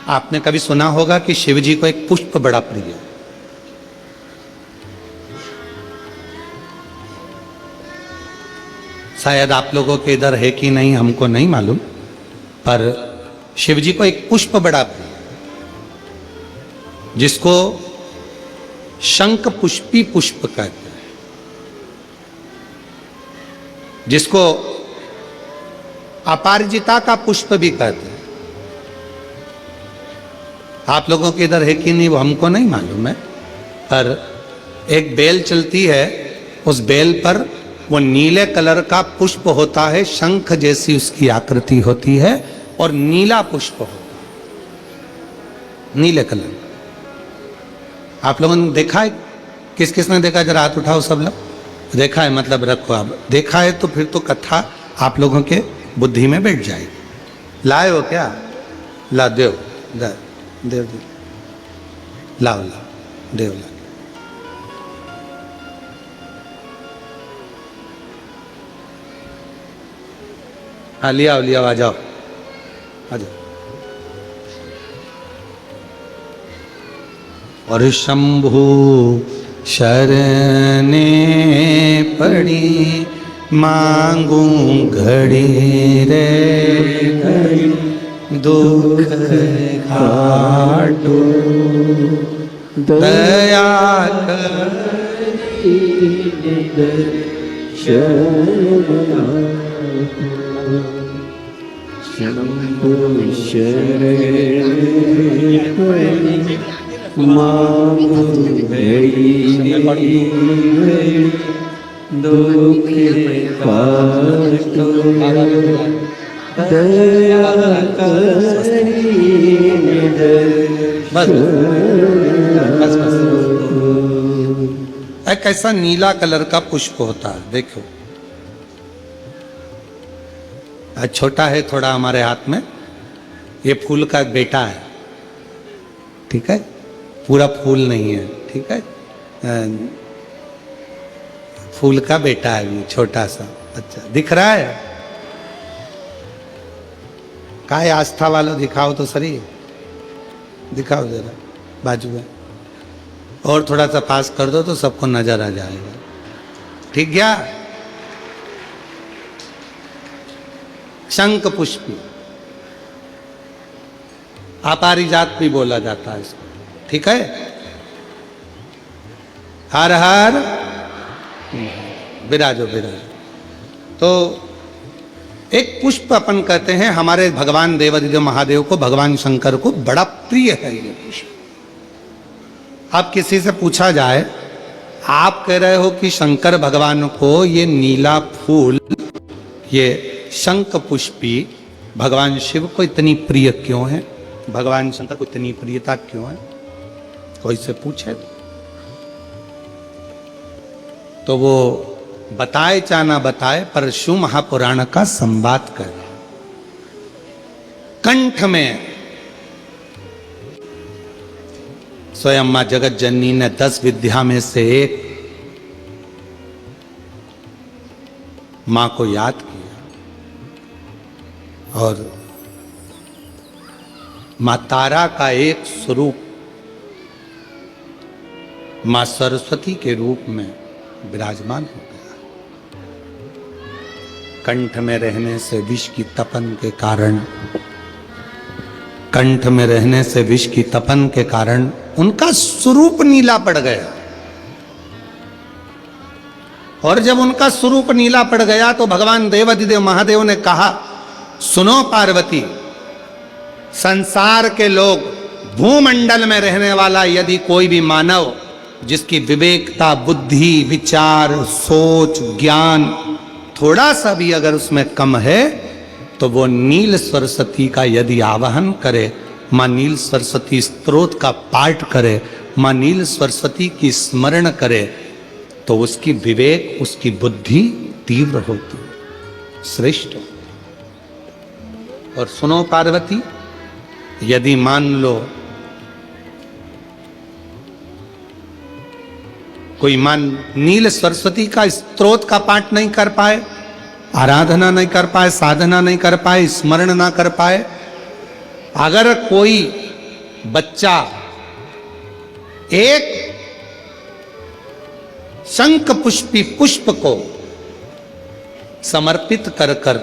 आपने कभी सुना होगा कि शिव जी को एक पुष्प बड़ा प्रिय है। शायद आप लोगों के इधर है कि नहीं हमको नहीं मालूम, पर शिव जी को एक पुष्प बड़ा प्रिय है जिसको शंख पुष्पी पुष्प कहते हैं, जिसको अपारिजिता का पुष्प भी कहते हैं। आप लोगों के इधर है कि नहीं वो हमको नहीं मालूम है, पर एक बेल चलती है, उस बेल पर वो नीले कलर का पुष्प होता है, शंख जैसी उसकी आकृति होती है और नीला पुष्प होता है, नीले कलर। आप लोगों ने देखा है? किस किस ने देखा? जरा हाथ उठाओ सब लोग। देखा है मतलब रखो। आप देखा है तो फिर तो कथा आप लोगों के बुद्धि में बैठ जाएगी। लाए हो क्या? ला देव देव देव लाओ लाओ देव ला। हाँ लिया लिया, आ जाओ आ जाओ। और शंभु शरणे पड़ी मांगू घड़ी रे घड़ी दुख घाटो दया शंभु शरणे मांगू घड़ी दुख काटो दया कैसा नीला कलर का पुष्प होता है, देखो। छोटा है थोड़ा हमारे हाथ में, ये फूल का बेटा है, ठीक है, पूरा फूल नहीं है, ठीक है, फूल का बेटा है, छोटा सा। अच्छा दिख रहा है? काय आस्था वालों दिखाओ तो सही, दिखाओ जरा बाजू में, और थोड़ा सा पास कर दो तो सबको नजर आ जाएगा, ठीक क्या? शंख पुष्पी, अपारिजात भी बोला जाता है इसको, ठीक है। हर हर विराजो विराजो। तो एक पुष्प अपन कहते हैं, हमारे भगवान देवादिदेव महादेव को, भगवान शंकर को बड़ा प्रिय है ये पुष्प। अब किसी से पूछा जाए, आप कह रहे हो कि शंकर भगवान को ये नीला फूल, ये शंख पुष्पी भगवान शिव को इतनी प्रिय क्यों है, भगवान शंकर को इतनी प्रियता क्यों है, कोई से पूछे तो वो बताए चाहे ना बताए, पर शिव महापुराण का संवाद कर कंठ में स्वयं मां जगत जननी ने 10 विद्या में से एक मां को याद किया, और मां तारा का एक स्वरूप मां सरस्वती के रूप में विराजमान हो गया। कंठ में रहने से विष की तपन के कारण, कंठ में रहने से विष की तपन के कारण उनका स्वरूप नीला पड़ गया, और जब उनका स्वरूप नीला पड़ गया तो भगवान देवादिदेव महादेव ने कहा, सुनो पार्वती, संसार के लोग, भूमंडल में रहने वाला यदि कोई भी मानव जिसकी विवेकता, बुद्धि, विचार, सोच, ज्ञान थोड़ा सा भी अगर उसमें कम है, तो वो नील सरस्वती का यदि आवाहन करे, मां नील सरस्वती स्तोत्र का पाठ करे, मां नील सरस्वती की स्मरण करे, तो उसकी विवेक, उसकी बुद्धि तीव्र होती, श्रेष्ठ। और सुनो पार्वती, यदि मान लो कोई नील सरस्वती का स्तोत्र का पाठ नहीं कर पाए, आराधना नहीं कर पाए, साधना नहीं कर पाए, स्मरण ना कर पाए, अगर कोई बच्चा एक शंख पुष्पी पुष्प को समर्पित कर कर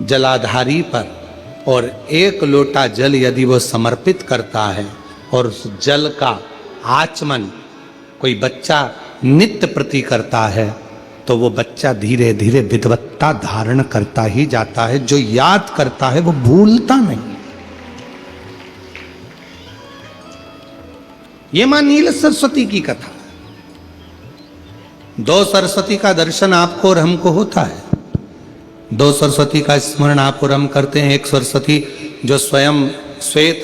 जलाधारी पर और एक लोटा जल यदि वो समर्पित करता है और उस जल का आचमन कोई बच्चा नित्य प्रति करता है तो वो बच्चा धीरे धीरे विद्वत्ता धारण करता ही जाता है। जो याद करता है वो भूलता नहीं। ये मां नील सरस्वती की कथा। दो सरस्वती का दर्शन आपको और हमको होता है, दो सरस्वती का स्मरण आप और हम करते हैं। एक सरस्वती जो स्वयं श्वेत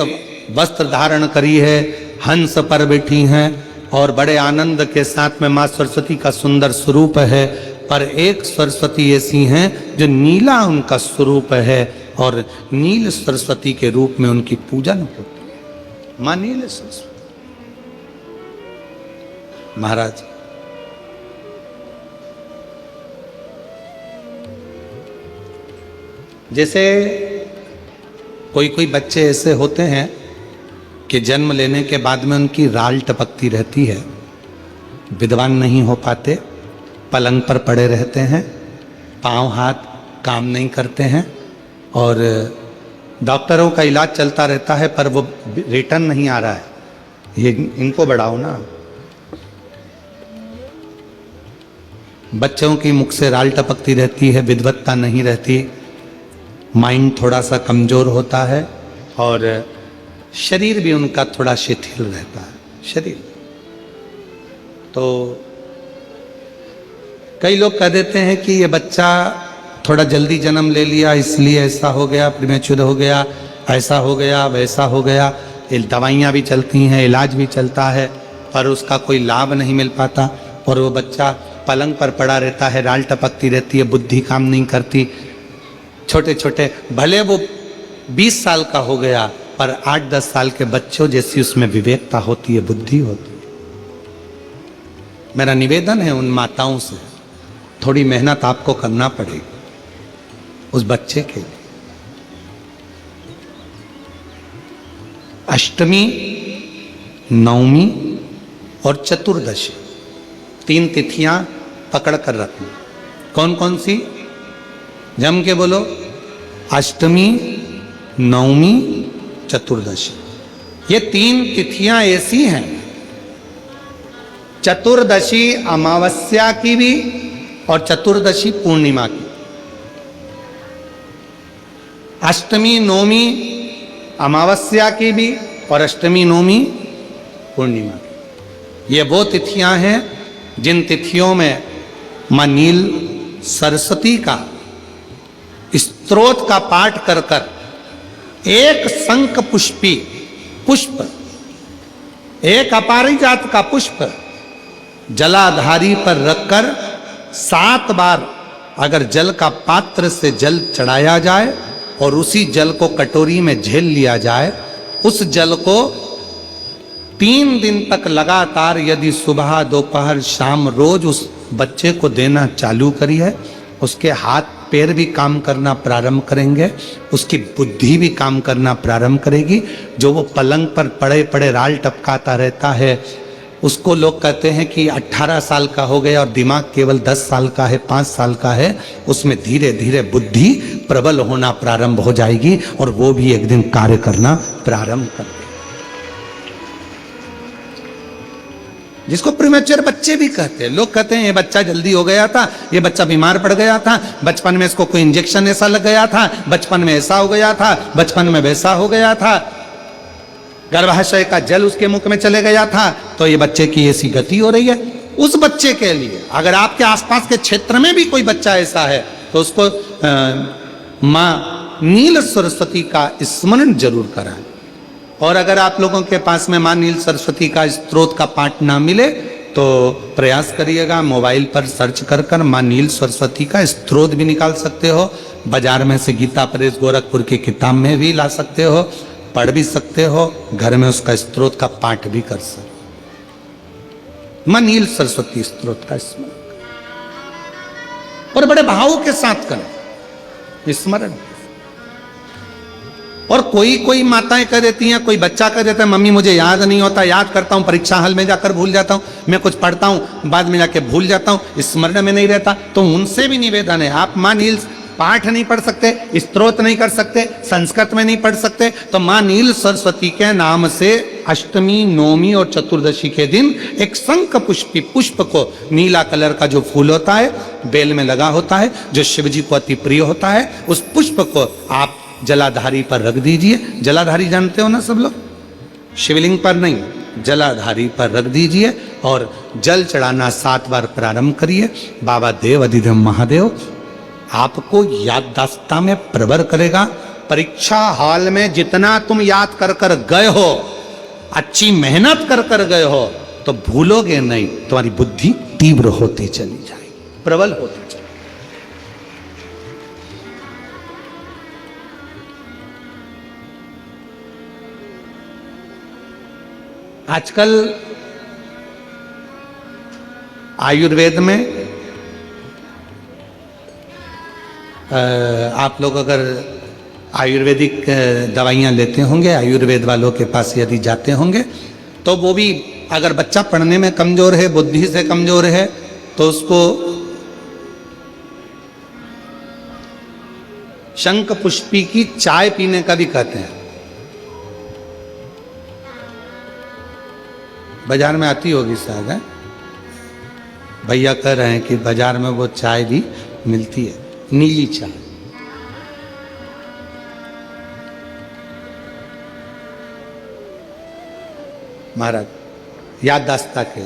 वस्त्र धारण करी है, हंस पर बैठी हैं और बड़े आनंद के साथ में मां सरस्वती का सुंदर स्वरूप है। पर एक सरस्वती ऐसी हैं जो नीला उनका स्वरूप है और नील सरस्वती के रूप में उनकी पूजन होती है। मां नील सरस्वती। महाराज जैसे कोई कोई बच्चे ऐसे होते हैं कि जन्म लेने के बाद में उनकी राल टपकती रहती है, विद्वान नहीं हो पाते, पलंग पर पड़े रहते हैं, पांव हाथ काम नहीं करते हैं और डॉक्टरों का इलाज चलता रहता है पर वो रिटर्न नहीं आ रहा है। ये इनको बढ़ाओ ना। बच्चों की मुख से राल टपकती रहती है, विद्वत्ता नहीं रहती, माइंड थोड़ा सा कमजोर होता है और शरीर भी उनका थोड़ा शिथिल रहता है। शरीर तो कई लोग कह देते हैं कि ये बच्चा थोड़ा जल्दी जन्म ले लिया इसलिए ऐसा हो गया, प्रीमेच्योर हो गया, ऐसा हो गया, वैसा हो गया। दवाइयाँ भी चलती हैं, इलाज भी चलता है पर उसका कोई लाभ नहीं मिल पाता और वो बच्चा पलंग पर पड़ा रहता है, राल टपकती रहती है, बुद्धि काम नहीं करती। छोटे छोटे भले वो 20 साल का हो गया पर 8-10 साल के बच्चों जैसी उसमें विवेकता होती है, बुद्धि होती है। मेरा निवेदन है उन माताओं से, थोड़ी मेहनत आपको करना पड़ेगी उस बच्चे के लिए। अष्टमी, नवमी और चतुर्दशी 3 तिथियां पकड़ कर रखना। कौन कौन सी? जम के बोलो। अष्टमी, नवमी, चतुर्दशी। ये 3 तिथियां ऐसी हैं, चतुर्दशी अमावस्या की भी और चतुर्दशी पूर्णिमा की। अष्टमी नवमी अमावस्या की भी और अष्टमी नवमी पूर्णिमा की। ये वो तिथियां हैं जिन तिथियों में मां नील सरस्वती का स्तोत्र का पाठ कर कर एक शंख पुष्पी पुष्प, एक अपारिजात का पुष्प जलाधारी पर रखकर 7 बार अगर जल का पात्र से जल चढ़ाया जाए और उसी जल को कटोरी में झेल लिया जाए, उस जल को 3 दिन तक लगातार यदि सुबह दोपहर शाम रोज उस बच्चे को देना चालू करिए, उसके हाथ पैर भी काम करना प्रारंभ करेंगे, उसकी बुद्धि भी काम करना प्रारंभ करेगी। जो वो पलंग पर पड़े पड़े राल टपकाता रहता है, उसको लोग कहते हैं कि 18 साल का हो गया और दिमाग केवल 10 साल का है, 5 साल का है, उसमें धीरे धीरे बुद्धि प्रबल होना प्रारंभ हो जाएगी और वो भी एक दिन कार्य करना प्रारंभ कर देगा। जिसको प्रीमेच्योर बच्चे भी कहते हैं। लोग कहते हैं ये बच्चा जल्दी हो गया था, ये बच्चा बीमार पड़ गया था, बचपन में इसको कोई इंजेक्शन ऐसा लग गया था, बचपन में ऐसा हो गया था, बचपन में वैसा हो गया था, गर्भाशय का जल उसके मुख में चले गया था, तो ये बच्चे की ऐसी गति हो रही है। उस बच्चे के लिए अगर आपके आसपास के क्षेत्र में भी कोई बच्चा ऐसा है तो उसको मां नील सरस्वती का स्मरण जरूर कराएं। और अगर आप लोगों के पास में मां नील सरस्वती का स्तोत्र का पाठ ना मिले तो प्रयास करिएगा, मोबाइल पर सर्च कर कर मां नील सरस्वती का स्तोत्र भी निकाल सकते हो। बाजार में से गीता प्रेस गोरखपुर की किताब में भी ला सकते हो, पढ़ भी सकते हो, घर में उसका स्तोत्र का पाठ भी कर सकते हो। मां नील सरस्वती स्तोत्र का स्मरण और बड़े भाव के साथ करें स्मरण। और कोई कोई माताएं कह देती हैं, कोई बच्चा कह देता है मम्मी मुझे याद नहीं होता, याद करता हूँ परीक्षा हॉल में जाकर भूल जाता हूँ, मैं कुछ पढ़ता हूँ बाद में जाके भूल जाता हूँ, स्मरण में नहीं रहता। तो उनसे भी निवेदन है, आप माँ नील पाठ नहीं पढ़ सकते, स्तोत्र नहीं कर सकते, संस्कृत में नहीं पढ़ सकते, तो माँ नील सरस्वती के नाम से अष्टमी, नवमी और चतुर्दशी के दिन एक शंख पुष्पी पुष्प को, नीला कलर का जो फूल होता है बेल में लगा होता है, जो शिव जी को अति प्रिय होता है, उस पुष्प को आप जलाधारी पर रख दीजिए। जलाधारी जानते हो ना सब लोग, शिवलिंग पर नहीं, जलाधारी पर रख दीजिए और जल चढ़ाना 7 बार प्रारंभ करिए। बाबा देव अधिदेव महादेव आपको याददाश्तता में प्रवर करेगा। परीक्षा हॉल में जितना तुम याद कर कर गए हो, अच्छी मेहनत कर कर गए हो, तो भूलोगे नहीं, तुम्हारी बुद्धि तीव्र होती चली जाएगी, प्रबल होती चली। आजकल आयुर्वेद में आप लोग अगर आयुर्वेदिक दवाइयाँ लेते होंगे, आयुर्वेद वालों के पास यदि जाते होंगे, तो वो भी अगर बच्चा पढ़ने में कमज़ोर है, बुद्धि से कमज़ोर है, तो उसको शंख पुष्पी की चाय पीने का भी कहते हैं। बाजार में आती होगी शायद, है भैया कह रहे हैं कि बाजार में वो चाय भी मिलती है, नीली चाय। महाराज याददाश्ता के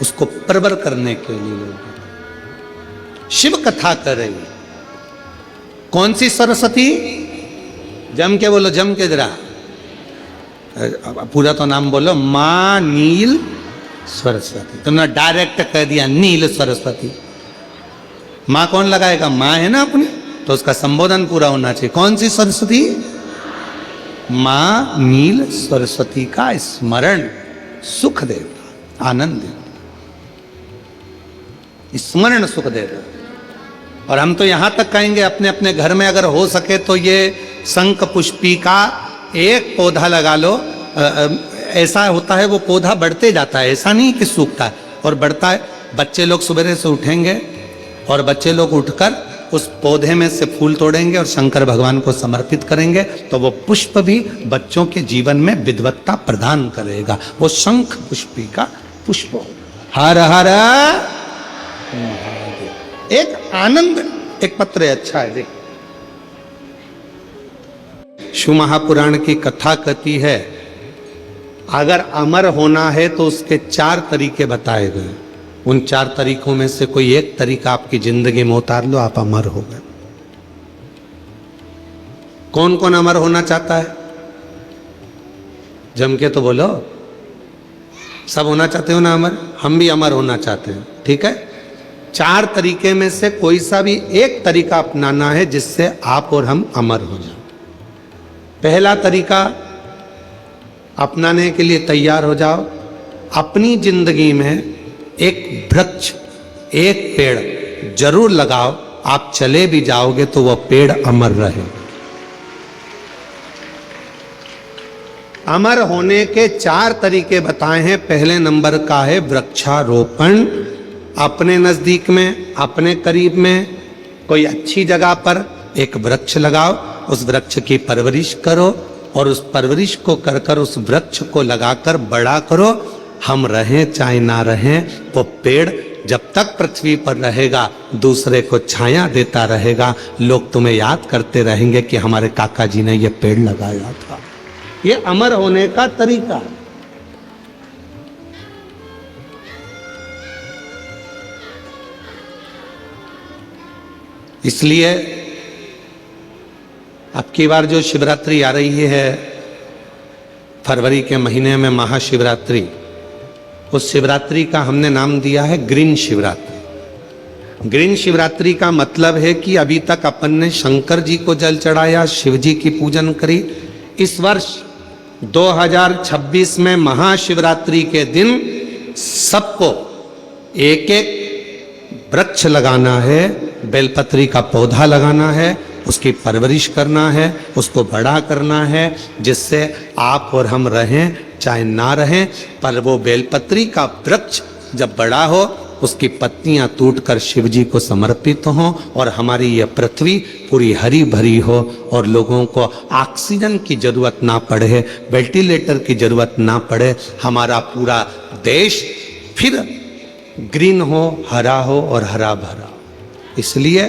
उसको प्रबर करने के लिए लोग शिव कथा कर रही है। कौन सी सरस्वती? जम के बोलो, जम के जरा, पूरा तो नाम बोलो, माँ नील सरस्वती। तुमने डायरेक्ट कह दिया नील सरस्वती। माँ कौन लगाएगा? माँ है ना अपनी, तो उसका संबोधन पूरा होना चाहिए। कौन सी सरस्वती? माँ नील सरस्वती का स्मरण सुख देगा, आनंद देगा, स्मरण सुख देगा। और हम तो यहां तक कहेंगे अपने अपने घर में अगर हो सके तो ये शंख पुष्पी का एक पौधा लगा लो। ऐसा होता है वो पौधा बढ़ते जाता है, ऐसा नहीं कि सूखता है, और बढ़ता है। बच्चे लोग सवेरे से उठेंगे और बच्चे लोग उठकर उस पौधे में से फूल तोड़ेंगे और शंकर भगवान को समर्पित करेंगे, तो वो पुष्प भी बच्चों के जीवन में विद्वत्ता प्रदान करेगा। वो शंख पुष्पी का पुष्प हो। हर हर एक आनंद, एक पत्र है, अच्छा है, देख। शिव महापुराण की कथा कहती है अगर अमर होना है तो उसके 4 तरीके बताए गए। उन 4 तरीकों में से कोई एक तरीका आपकी जिंदगी में उतार लो, आप अमर हो गए। कौन कौन अमर होना चाहता है? जम के तो बोलो, सब होना चाहते हो ना अमर? हम भी अमर होना चाहते हैं, ठीक है। 4 तरीके में से कोई सा भी एक तरीका अपनाना है जिससे आप और हम अमर हो जाए। पहला तरीका अपनाने के लिए तैयार हो जाओ। अपनी जिंदगी में एक वृक्ष, एक पेड़ जरूर लगाओ। आप चले भी जाओगे तो वह पेड़ अमर रहे। अमर होने के 4 तरीके बताए हैं। पहले नंबर का है वृक्षारोपण। अपने नजदीक में, अपने करीब में कोई अच्छी जगह पर एक वृक्ष लगाओ, उस वृक्ष की परवरिश करो और उस परवरिश को कर कर उस वृक्ष को लगाकर बड़ा करो। हम रहें चाहे ना रहें, वो पेड़ जब तक पृथ्वी पर रहेगा दूसरे को छाया देता रहेगा। लोग तुम्हें याद करते रहेंगे कि हमारे काका जी ने ये पेड़ लगाया था। ये अमर होने का तरीका है। इसलिए अब की बार जो शिवरात्रि आ रही है फरवरी के महीने में, महाशिवरात्रि, उस शिवरात्रि का हमने नाम दिया है ग्रीन शिवरात्रि। ग्रीन शिवरात्रि का मतलब है कि अभी तक अपन ने शंकर जी को जल चढ़ाया, शिव जी की पूजन करी। इस वर्ष 2026 में महाशिवरात्रि के दिन सबको एक एक वृक्ष लगाना है, बेलपत्री का पौधा लगाना है, उसकी परवरिश करना है, उसको बड़ा करना है, जिससे आप और हम रहें चाहे ना रहें, पर वो बेलपत्री का वृक्ष जब बड़ा हो, उसकी पत्तियां टूटकर शिव जी को समर्पित हों और हमारी यह पृथ्वी पूरी हरी भरी हो और लोगों को ऑक्सीजन की जरूरत ना पड़े, वेंटिलेटर की जरूरत ना पड़े, हमारा पूरा देश फिर ग्रीन हो, हरा हो और हरा भरा। इसलिए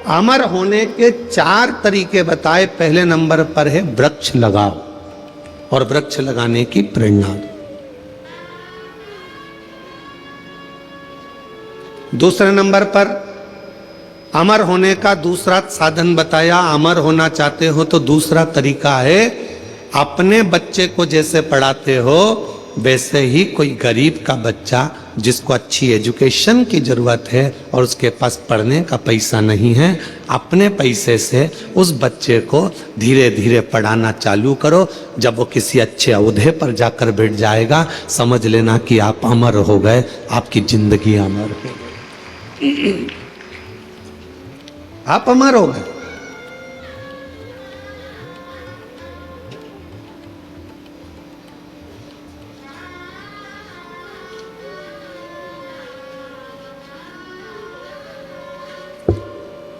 अमर होने के 4 तरीके बताए। पहले नंबर पर है वृक्ष लगाओ और वृक्ष लगाने की प्रेरणा दो। दूसरे नंबर पर अमर होने का दूसरा साधन बताया। अमर होना चाहते हो तो दूसरा तरीका है, अपने बच्चे को जैसे पढ़ाते हो वैसे ही कोई गरीब का बच्चा जिसको अच्छी एजुकेशन की जरूरत है और उसके पास पढ़ने का पैसा नहीं है, अपने पैसे से उस बच्चे को धीरे धीरे पढ़ाना चालू करो। जब वो किसी अच्छे ओहदे पर जाकर बैठ जाएगा, समझ लेना कि आप अमर हो गए, आपकी जिंदगी अमर हो गई, आप अमर हो गए।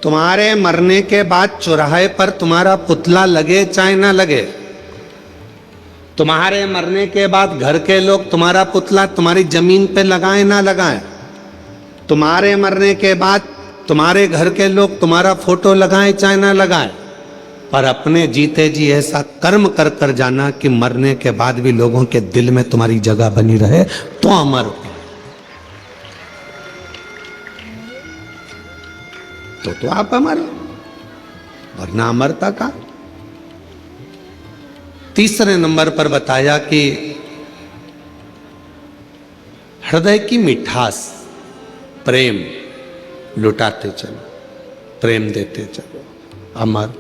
तुम्हारे मरने के बाद चौराहे पर तुम्हारा पुतला लगे चाहे ना लगे, तुम्हारे मरने के बाद घर के लोग तुम्हारा पुतला तुम्हारी जमीन पे लगाएं ना लगाएं, तुम्हारे मरने के बाद तुम्हारे घर के लोग तुम्हारा फोटो लगाएं चाहे ना लगाएं, पर अपने जीते जी ऐसा कर्म कर कर जाना कि मरने के बाद भी लोगों के दिल में तुम्हारी जगह बनी रहे, तो अमर हो। तो आप अमर हो, वरना अमरता का। तीसरे नंबर पर बताया कि हृदय की मिठास, प्रेम लुटाते चलो, प्रेम देते चलो, अमर।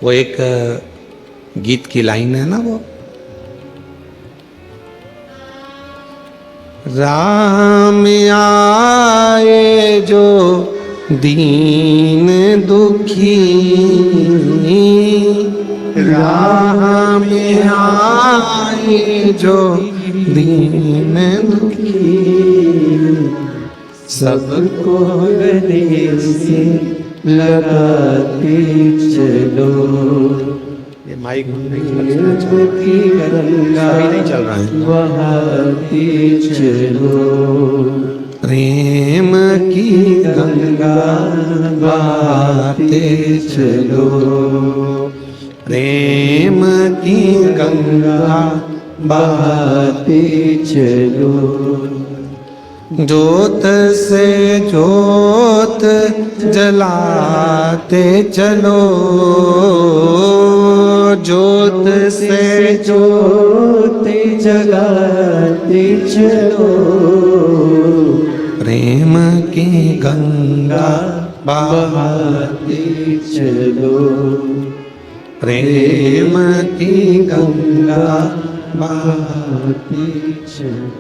वो एक गीत की लाइन है ना, वो राम आए जो दीन दुखी, राम आए जो दीन दुखी, सबको गले से लगाते चलो। ये माइक की गंगा नहीं चल रहा है, बहाते चलो। प्रेम की गंगा बहाते चलो। प्रेम की गंगा बहाते चलो। ज्योत से ज्योत जलाते चलो, ज्योत से ज्योत जलाते चलो। प्रेम की गंगा बहाते चलो। प्रेम की गंगा बहाते चलो।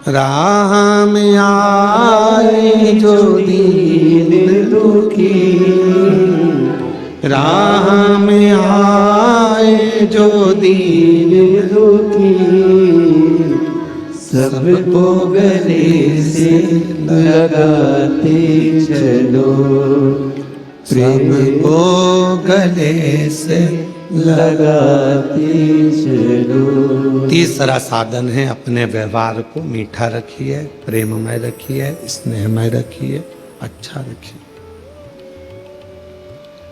राह में आए जो दीन दुखी, राह में आए जो दीन दुखी, सबको गले से लगाते चलो। प्रेम को गले से लगाते चलो। तीसरा साधन है, अपने व्यवहार को मीठा रखिए, प्रेममय रखिए, स्नेहमय रखिए, अच्छा रखिए,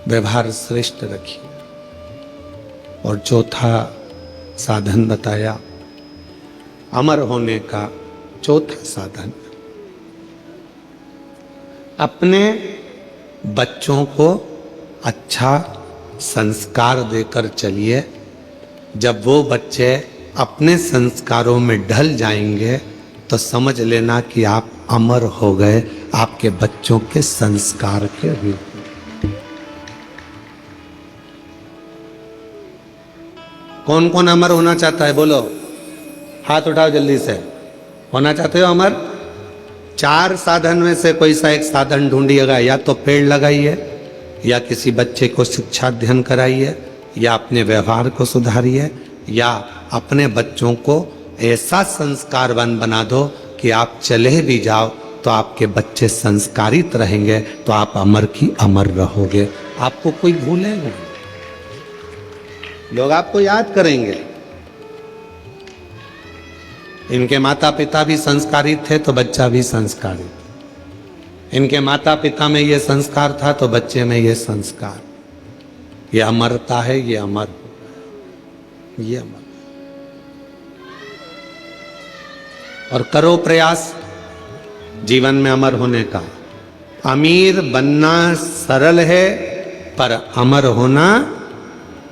व्यवहार श्रेष्ठ रखिए। और चौथा साधन बताया, अमर होने का चौथा साधन, अपने बच्चों को अच्छा संस्कार देकर चलिए। जब वो बच्चे अपने संस्कारों में ढल जाएंगे तो समझ लेना कि आप अमर हो गए, आपके बच्चों के संस्कार के रूप में। कौन कौन अमर होना चाहता है? बोलो, हाथ उठाओ जल्दी से। होना चाहते हो अमर? चार साधन में से कोई सा एक साधन ढूंढिएगा, या तो पेड़ लगाइए, या किसी बच्चे को शिक्षा अध्ययन कराइए, या अपने व्यवहार को सुधारिए, या अपने बच्चों को ऐसा संस्कारवान बना दो कि आप चले भी जाओ तो आपके बच्चे संस्कारित रहेंगे, तो आप अमर की अमर रहोगे। आपको कोई भूलेगा नहीं, लोग आपको याद करेंगे। इनके माता पिता भी संस्कारित थे तो बच्चा भी संस्कारित, इनके माता पिता में ये संस्कार था तो बच्चे में ये संस्कार, ये अमरता है, ये अमर, ये अमर। और करो प्रयास जीवन में अमर होने का। अमीर बनना सरल है पर अमर होना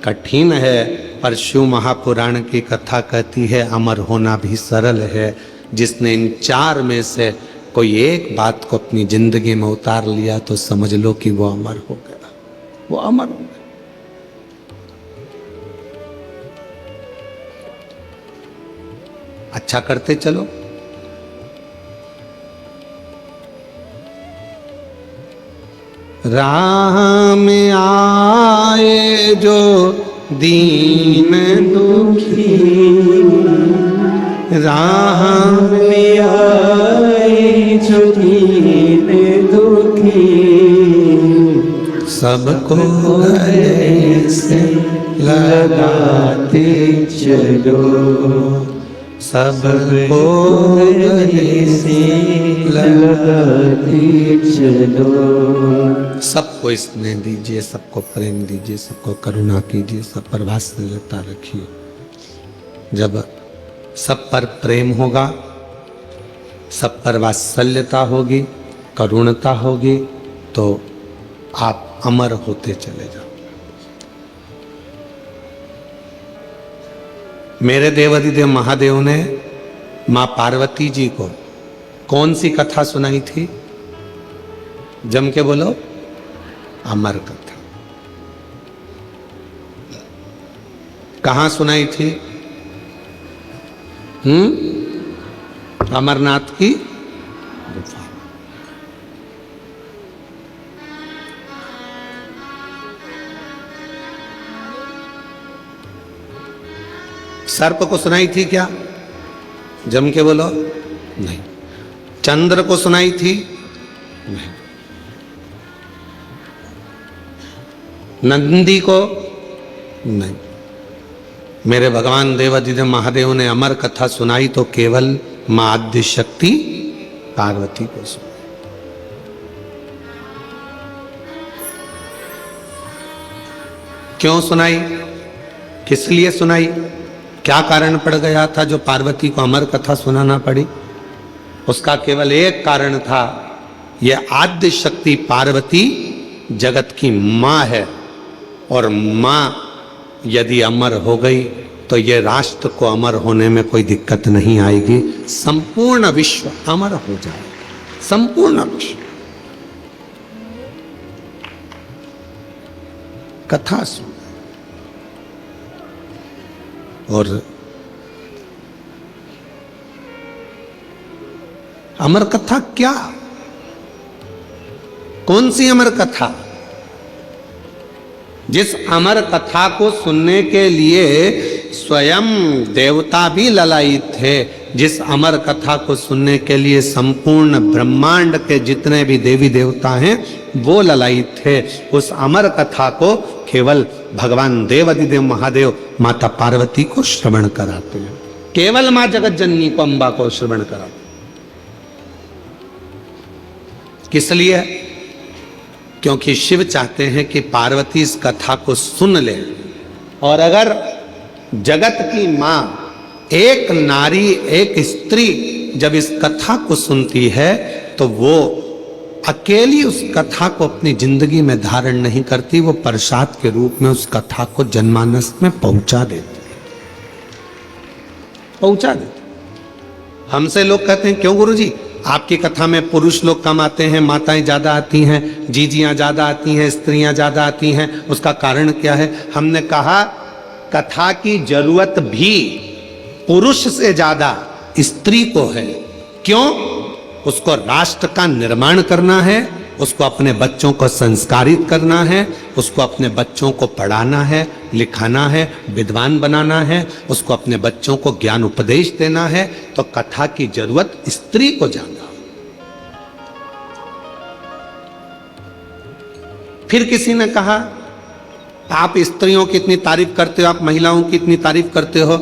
कठिन है। पर शिव महापुराण की कथा कहती है अमर होना भी सरल है। जिसने इन चार में से कोई एक बात को अपनी जिंदगी में उतार लिया तो समझ लो कि वो अमर हो गया, वो अमर हो गया। अच्छा करते चलो। राह में आए जो दीन दुखी, राह में आए जो दीन दुखी, सबको गले से लगाते चलो, सबको गले से लगाते चलो। सबको स्नेह दीजिए, सबको प्रेम दीजिए, सबको करुणा कीजिए, सब पर वात्सल्यता रखिए। जब सब पर प्रेम होगा, सब पर वात्सल्यता होगी, करुणता होगी, तो आप अमर होते चले जाओ। मेरे देवाधिदेव महादेव ने मां पार्वती जी को कौन सी कथा सुनाई थी? जम के बोलो, अमर कथा। कहां सुनाई थी? अमरनाथ की गुफा। सर्प को सुनाई थी क्या? जम के बोलो, नहीं। चंद्र को सुनाई थी? नहीं। नंदी को? नहीं। मेरे भगवान देवाधिदेव महादेव ने अमर कथा सुनाई तो केवल मां आद्य शक्ति पार्वती को सुनाई। क्यों सुनाई? किस लिए सुनाई? क्या कारण पड़ गया था जो पार्वती को अमर कथा सुनाना पड़ी? उसका केवल एक कारण था, यह आद्य शक्ति पार्वती जगत की मां है, और मां यदि अमर हो गई तो ये राष्ट्र को अमर होने में कोई दिक्कत नहीं आएगी। संपूर्ण विश्व अमर हो जाएगा, संपूर्ण विश्व। कथा सुन, और अमर कथा क्या? कौन सी अमर कथा? जिस अमर कथा को सुनने के लिए स्वयं देवता भी ललायित थे, जिस अमर कथा को सुनने के लिए संपूर्ण ब्रह्मांड के जितने भी देवी देवता हैं वो ललायित थे, उस अमर कथा को केवल भगवान देवाधिदेव महादेव माता पार्वती को श्रवण कराते हैं। केवल मां जगत जननी को, अंबा को श्रवण कराते। किस लिए? क्योंकि शिव चाहते हैं कि पार्वती इस कथा को सुन ले, और अगर जगत की मां, एक नारी, एक स्त्री जब इस कथा को सुनती है तो वो अकेली उस कथा को अपनी जिंदगी में धारण नहीं करती, वो प्रसाद के रूप में उस कथा को जनमानस में पहुंचा देती, पहुंचा देती। हमसे लोग कहते हैं, क्यों गुरुजी आपकी कथा में पुरुष लोग कम आते हैं, माताएं ज्यादा आती हैं, जीजियां ज्यादा आती हैं, स्त्रियां ज्यादा आती हैं, उसका कारण क्या है? हमने कहा कथा की जरूरत भी पुरुष से ज्यादा स्त्री को है। क्यों? उसको राष्ट्र का निर्माण करना है, उसको अपने बच्चों को संस्कारित करना है, उसको अपने बच्चों को पढ़ाना है, लिखाना है, विद्वान बनाना है, उसको अपने बच्चों को ज्ञान उपदेश देना है, तो कथा की जरूरत स्त्री को जानना। फिर किसी ने कहा आप स्त्रियों की इतनी तारीफ करते हो, आप महिलाओं की इतनी तारीफ करते हो,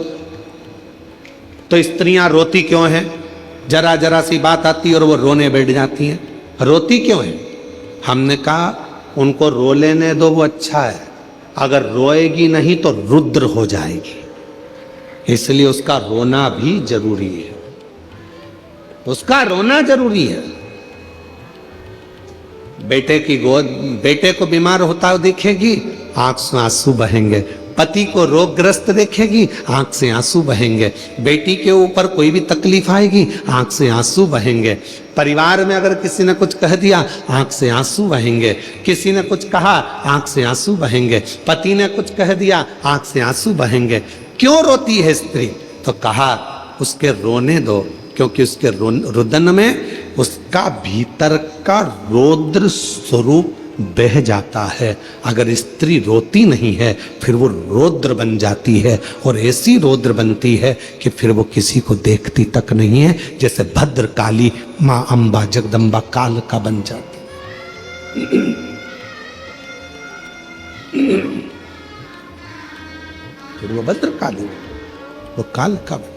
तो स्त्रियां रोती क्यों हैं? जरा जरा सी बात आती है और वो रोने बैठ जाती हैं, रोती क्यों है? हमने कहा उनको रो लेने दो, वो अच्छा है, अगर रोएगी नहीं तो रुद्र हो जाएगी, इसलिए उसका रोना भी जरूरी है, उसका रोना जरूरी है। बेटे की गोद, बेटे को बीमार होता हुआ देखेगी, आंख से आंसू बहेंगे, पति को रोगग्रस्त देखेगी, आंख से आंसू बहेंगे, बेटी के ऊपर कोई भी तकलीफ आएगी, आंख से आंसू बहेंगे, परिवार में अगर किसी ने कुछ कह दिया, आंख से आंसू बहेंगे, किसी ने कुछ कहा, आंख से आंसू बहेंगे, पति ने कुछ कह दिया, आंख से आंसू बहेंगे। क्यों रोती है स्त्री? तो कहा उसके रोने दो, क्योंकि उसके रुदन में उसका भीतर का रौद्र स्वरूप बह जाता है। अगर स्त्री रोती नहीं है फिर वो रौद्र बन जाती है, और ऐसी रौद्र बनती है कि फिर वो किसी को देखती तक नहीं है, जैसे भद्र काली माँ अम्बा जगदम्बा काल का बन जाती। फिर वो भद्र काली, वो काल का बन।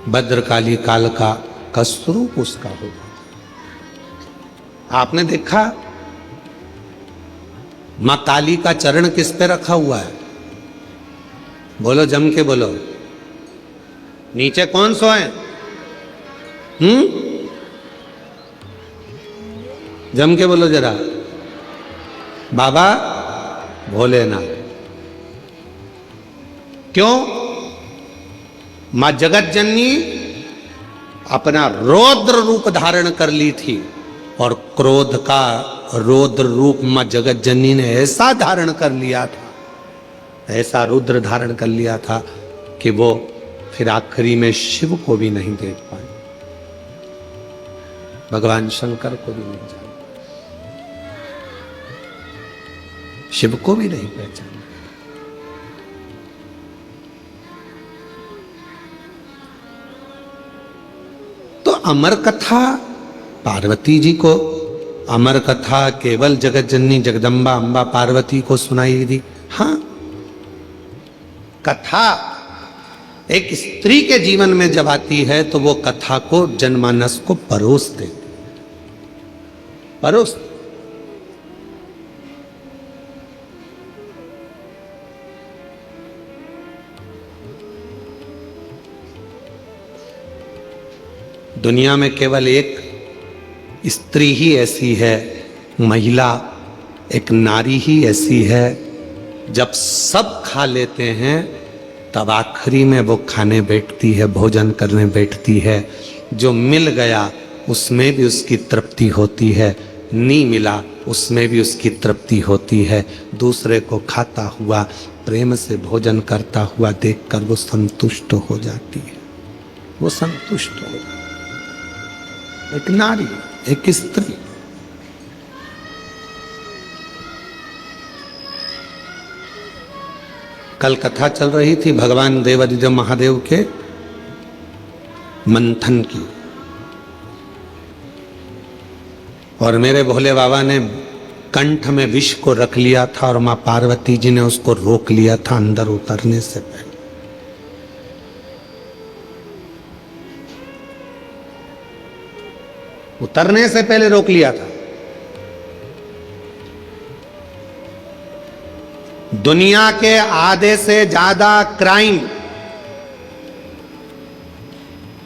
भद्रकाली काल का स्वरूप उसका होगा। आपने देखा मां काली का चरण किस पे रखा हुआ है? बोलो, जम के बोलो, नीचे कौन सोए? जम के बोलो जरा, बाबा भोलेनाथ। क्यों? मां जगत जननी अपना रौद्र रूप धारण कर ली थी, और क्रोध का रौद्र रूप मां जगत जननी ने ऐसा धारण कर लिया था, ऐसा रुद्र धारण कर लिया था कि वो फिर आखिरी में शिव को भी नहीं देख पाए, भगवान शंकर को भी नहीं जाने, शिव को भी नहीं पहचाना। अमर कथा पार्वती जी को, अमर कथा केवल जगत जननी जगदम्बा अम्बा पार्वती को सुनाई दी। हाँ, कथा एक स्त्री के जीवन में जब आती है तो वो कथा को जनमानस को परोस देती, परोस। दुनिया में केवल एक स्त्री ही ऐसी है, महिला, एक नारी ही ऐसी है, जब सब खा लेते हैं तब आखिरी में वो खाने बैठती है, भोजन करने बैठती है। जो मिल गया उसमें भी उसकी तृप्ति होती है, नहीं मिला उसमें भी उसकी तृप्ति होती है। दूसरे को खाता हुआ, प्रेम से भोजन करता हुआ देखकर वो संतुष्ट हो जाती है, वो संतुष्ट हो जाती है। एक नारी, एक स्त्री। कल कथा चल रही थी भगवान देवादिदेव महादेव के मंथन की, और मेरे भोले बाबा ने कंठ में विष को रख लिया था और मां पार्वती जी ने उसको रोक लिया था अंदर उतरने से पहले। उतरने से पहले रोक लिया था। दुनिया के आधे से ज्यादा क्राइम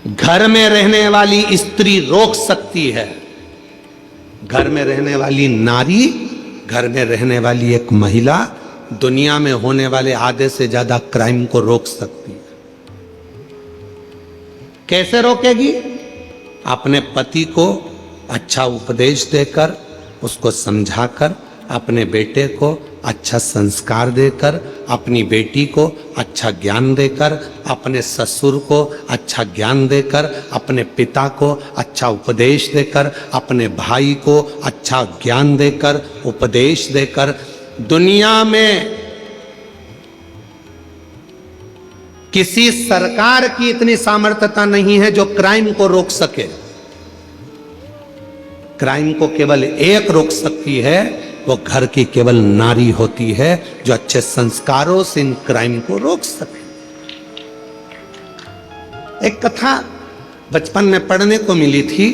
घर में रहने वाली स्त्री रोक सकती है। घर में रहने वाली नारी, घर में रहने वाली एक महिला दुनिया में होने वाले आधे से ज्यादा क्राइम को रोक सकती है। कैसे रोकेगी? अपने पति को अच्छा उपदेश देकर, उसको समझाकर, अपने बेटे को अच्छा संस्कार देकर, अपनी बेटी को अच्छा ज्ञान देकर, अपने ससुर को अच्छा ज्ञान देकर, अपने पिता को अच्छा उपदेश देकर, अपने भाई को अच्छा ज्ञान देकर, उपदेश देकर, दुनिया में किसी सरकार की इतनी सामर्थ्यता नहीं है जो क्राइम को रोक सके। क्राइम को केवल एक रोक सकती है, वो घर की केवल नारी होती है जो अच्छे संस्कारों से इन क्राइम को रोक सके। एक कथा बचपन में पढ़ने को मिली थी,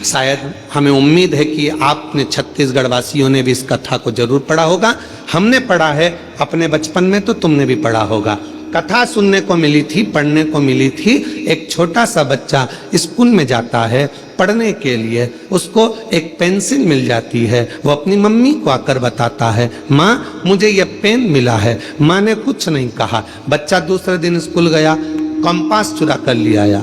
शायद हमें उम्मीद है कि आपने छत्तीसगढ़ वासियों ने भी इस कथा को जरूर पढ़ा होगा। हमने पढ़ा है अपने बचपन में, तो तुमने भी पढ़ा होगा। कथा सुनने को मिली थी, पढ़ने को मिली थी। एक छोटा सा बच्चा स्कूल में जाता है पढ़ने के लिए, उसको एक पेंसिल मिल जाती है। वो अपनी मम्मी को आकर बताता है, माँ मुझे ये पेन मिला है। माँ ने कुछ नहीं कहा। बच्चा दूसरे दिन स्कूल गया, कंपास चुरा कर ले आया।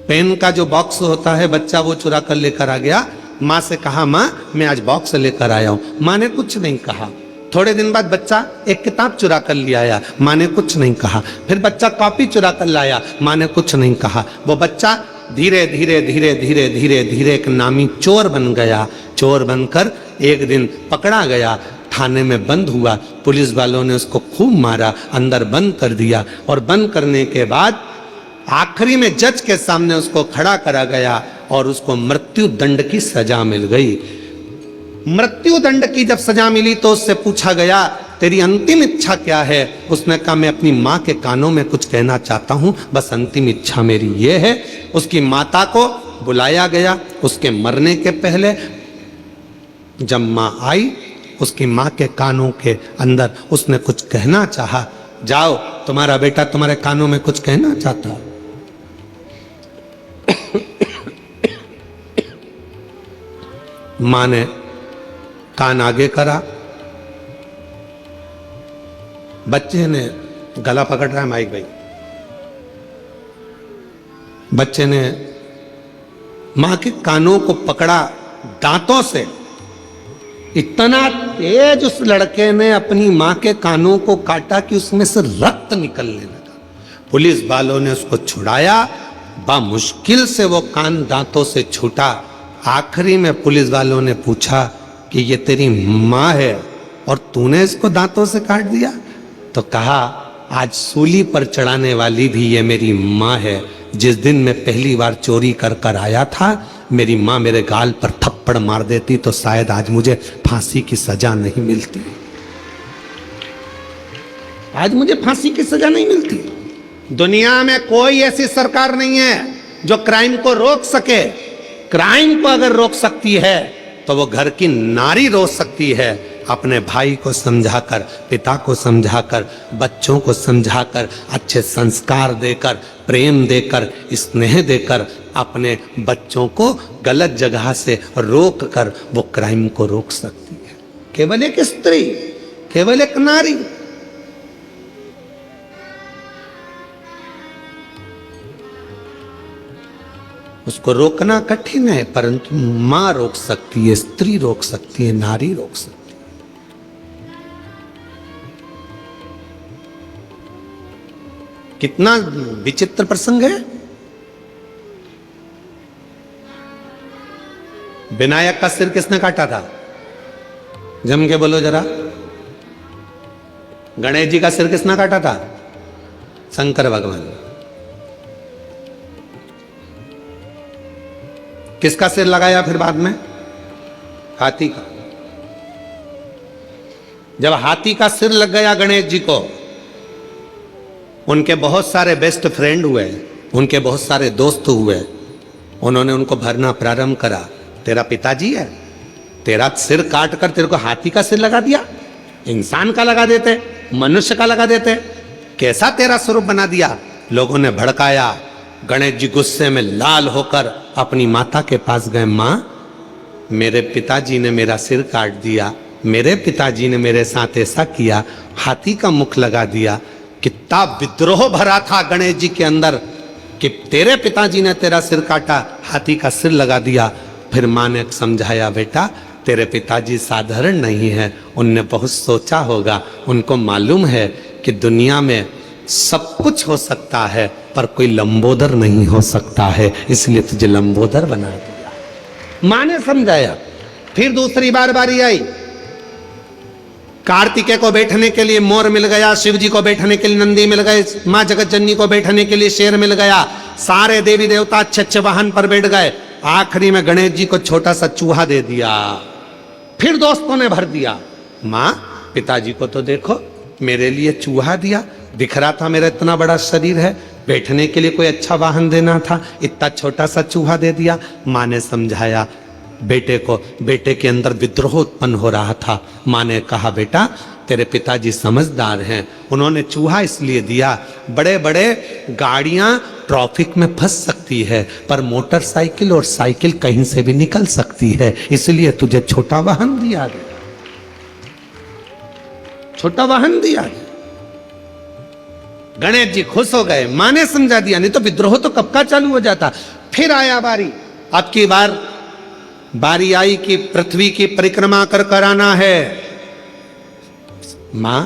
पेन का जो बॉक्स होता है बच्चा वो चुरा कर लेकर आ गया। माँ से कहा, माँ मैं आज बॉक्स लेकर आया हूँ। माँ ने कुछ नहीं कहा। थोड़े दिन बाद बच्चा एक किताब चुरा कर ले आया। माँ ने कुछ नहीं कहा। फिर बच्चा कॉपी चुरा कर लाया। माँ ने कुछ नहीं कहा। वो बच्चा धीरे धीरे धीरे धीरे धीरे धीरे एक नामी चोर बन गया। चोर बनकर एक दिन पकड़ा गया, थाने में बंद हुआ। पुलिस वालों ने उसको खूब मारा, अंदर बंद कर दिया। और बंद करने के बाद आखिरी में जज के सामने उसको खड़ा करा गया और उसको मृत्यु दंड की सजा मिल गई। मृत्यु दंड की जब सजा मिली तो उससे पूछा गया, तेरी अंतिम इच्छा क्या है? उसने कहा, मैं अपनी माँ के कानों में कुछ कहना चाहता हूँ, बस अंतिम इच्छा मेरी ये है। उसकी माता को बुलाया गया। उसके मरने के पहले जब माँ आई, उसकी माँ के कानों के अंदर उसने कुछ कहना चाहा। जाओ, तुम्हारा बेटा तुम्हारे कानों में कुछ कहना चाहता है। माँ ने कान आगे करा। बच्चे ने गला पकड़ रहा है माइक भाई। बच्चे ने मां के कानों को पकड़ा दांतों से। इतना तेज उस लड़के ने अपनी मां के कानों को काटा कि उसमें से रक्त निकलने लगा। पुलिस वालों ने उसको छुड़ाया। मुश्किल से वो कान दांतों से छूटा। आखिरी में पुलिस वालों ने पूछा कि ये तेरी माँ है और तूने इसको दांतों से काट दिया? तो कहा, आज सूली पर चढ़ाने वाली भी ये मेरी माँ है। जिस दिन मैं पहली बार चोरी कर कर आया था, मेरी माँ मेरे गाल पर थप्पड़ मार देती तो शायद आज मुझे फांसी की सजा नहीं मिलती। आज मुझे फांसी की सजा नहीं मिलती। दुनिया में कोई ऐसी सरकार नहीं है जो क्राइम को रोक सके। क्राइम को अगर रोक सकती है तो वो घर की नारी रोक सकती है। अपने भाई को समझाकर, पिता को समझाकर, बच्चों को समझाकर, अच्छे संस्कार देकर, प्रेम देकर, स्नेह देकर अपने बच्चों को गलत जगह से रोक कर वो क्राइम को रोक सकती है। केवल एक स्त्री, केवल एक नारी। उसको रोकना कठिन है, परंतु मां रोक सकती है, स्त्री रोक सकती है, नारी रोक सकती है। कितना विचित्र प्रसंग है। विनायक का सिर किसने काटा था? जम के बोलो जरा। गणेश जी का सिर किसने काटा था? शंकर भगवान। किसका सिर लगाया फिर बाद में? हाथी का। जब हाथी का सिर लग गया गणेश जी को, उनके बहुत सारे बेस्ट फ्रेंड हुए, उनके बहुत सारे दोस्त हुए। उन्होंने उनको भरना प्रारंभ करा। तेरा पिताजी है, तेरा सिर काट कर तेरे को हाथी का सिर लगा दिया। इंसान का लगा देते, मनुष्य का लगा देते, कैसा तेरा स्वरूप बना दिया। लोगों ने भड़काया। गणेश जी गुस्से में लाल होकर अपनी माता के पास गए। माँ, मेरे पिताजी ने मेरा सिर काट दिया, मेरे पिताजी ने मेरे साथ ऐसा किया, हाथी का मुख लगा दिया। कितना विद्रोह भरा था गणेश जी के अंदर कि तेरे पिताजी ने तेरा सिर काटा, हाथी का सिर लगा दिया। फिर माँ ने समझाया, बेटा तेरे पिताजी साधारण नहीं है, उनने बहुत सोचा होगा, उनको मालूम है कि दुनिया में सब कुछ हो सकता है पर कोई लंबोदर नहीं हो सकता है, इसलिए तुझे लंबोदर बना दिया। माँ ने समझाया। फिर दूसरी बार बारी आई, कार्तिकेय को बैठने के लिए मोर मिल गया, शिव जी को बैठने के लिए नंदी मिल गए, माँ जगत जननी को बैठने के लिए शेर मिल गया, सारे देवी देवता अच्छे अच्छे वाहन पर बैठ गए, आखिरी में गणेश जी को छोटा सा चूहा दे दिया। फिर दोस्तों ने भर दिया, माँ पिताजी को तो देखो, मेरे लिए चूहा दिया, दिख रहा था मेरा इतना बड़ा शरीर है, बैठने के लिए कोई अच्छा वाहन देना था, इतना छोटा सा चूहा दे दिया। माँ ने समझाया बेटे को, बेटे के अंदर विद्रोह उत्पन्न हो रहा था। माँ ने कहा, बेटा तेरे पिताजी समझदार हैं, उन्होंने चूहा इसलिए दिया, बड़े बड़े गाड़ियां ट्रैफिक में फंस सकती है पर मोटरसाइकिल और साइकिल कहीं से भी निकल सकती है, इसलिए तुझे छोटा वाहन दिया गया, छोटा वाहन दिया गया। गणेश जी खुश हो गए, माँ ने समझा दिया, नहीं तो विद्रोह तो कब का चालू हो जाता। फिर आया बारी, अब की बारी आई कि पृथ्वी की परिक्रमा कर कराना है। मां,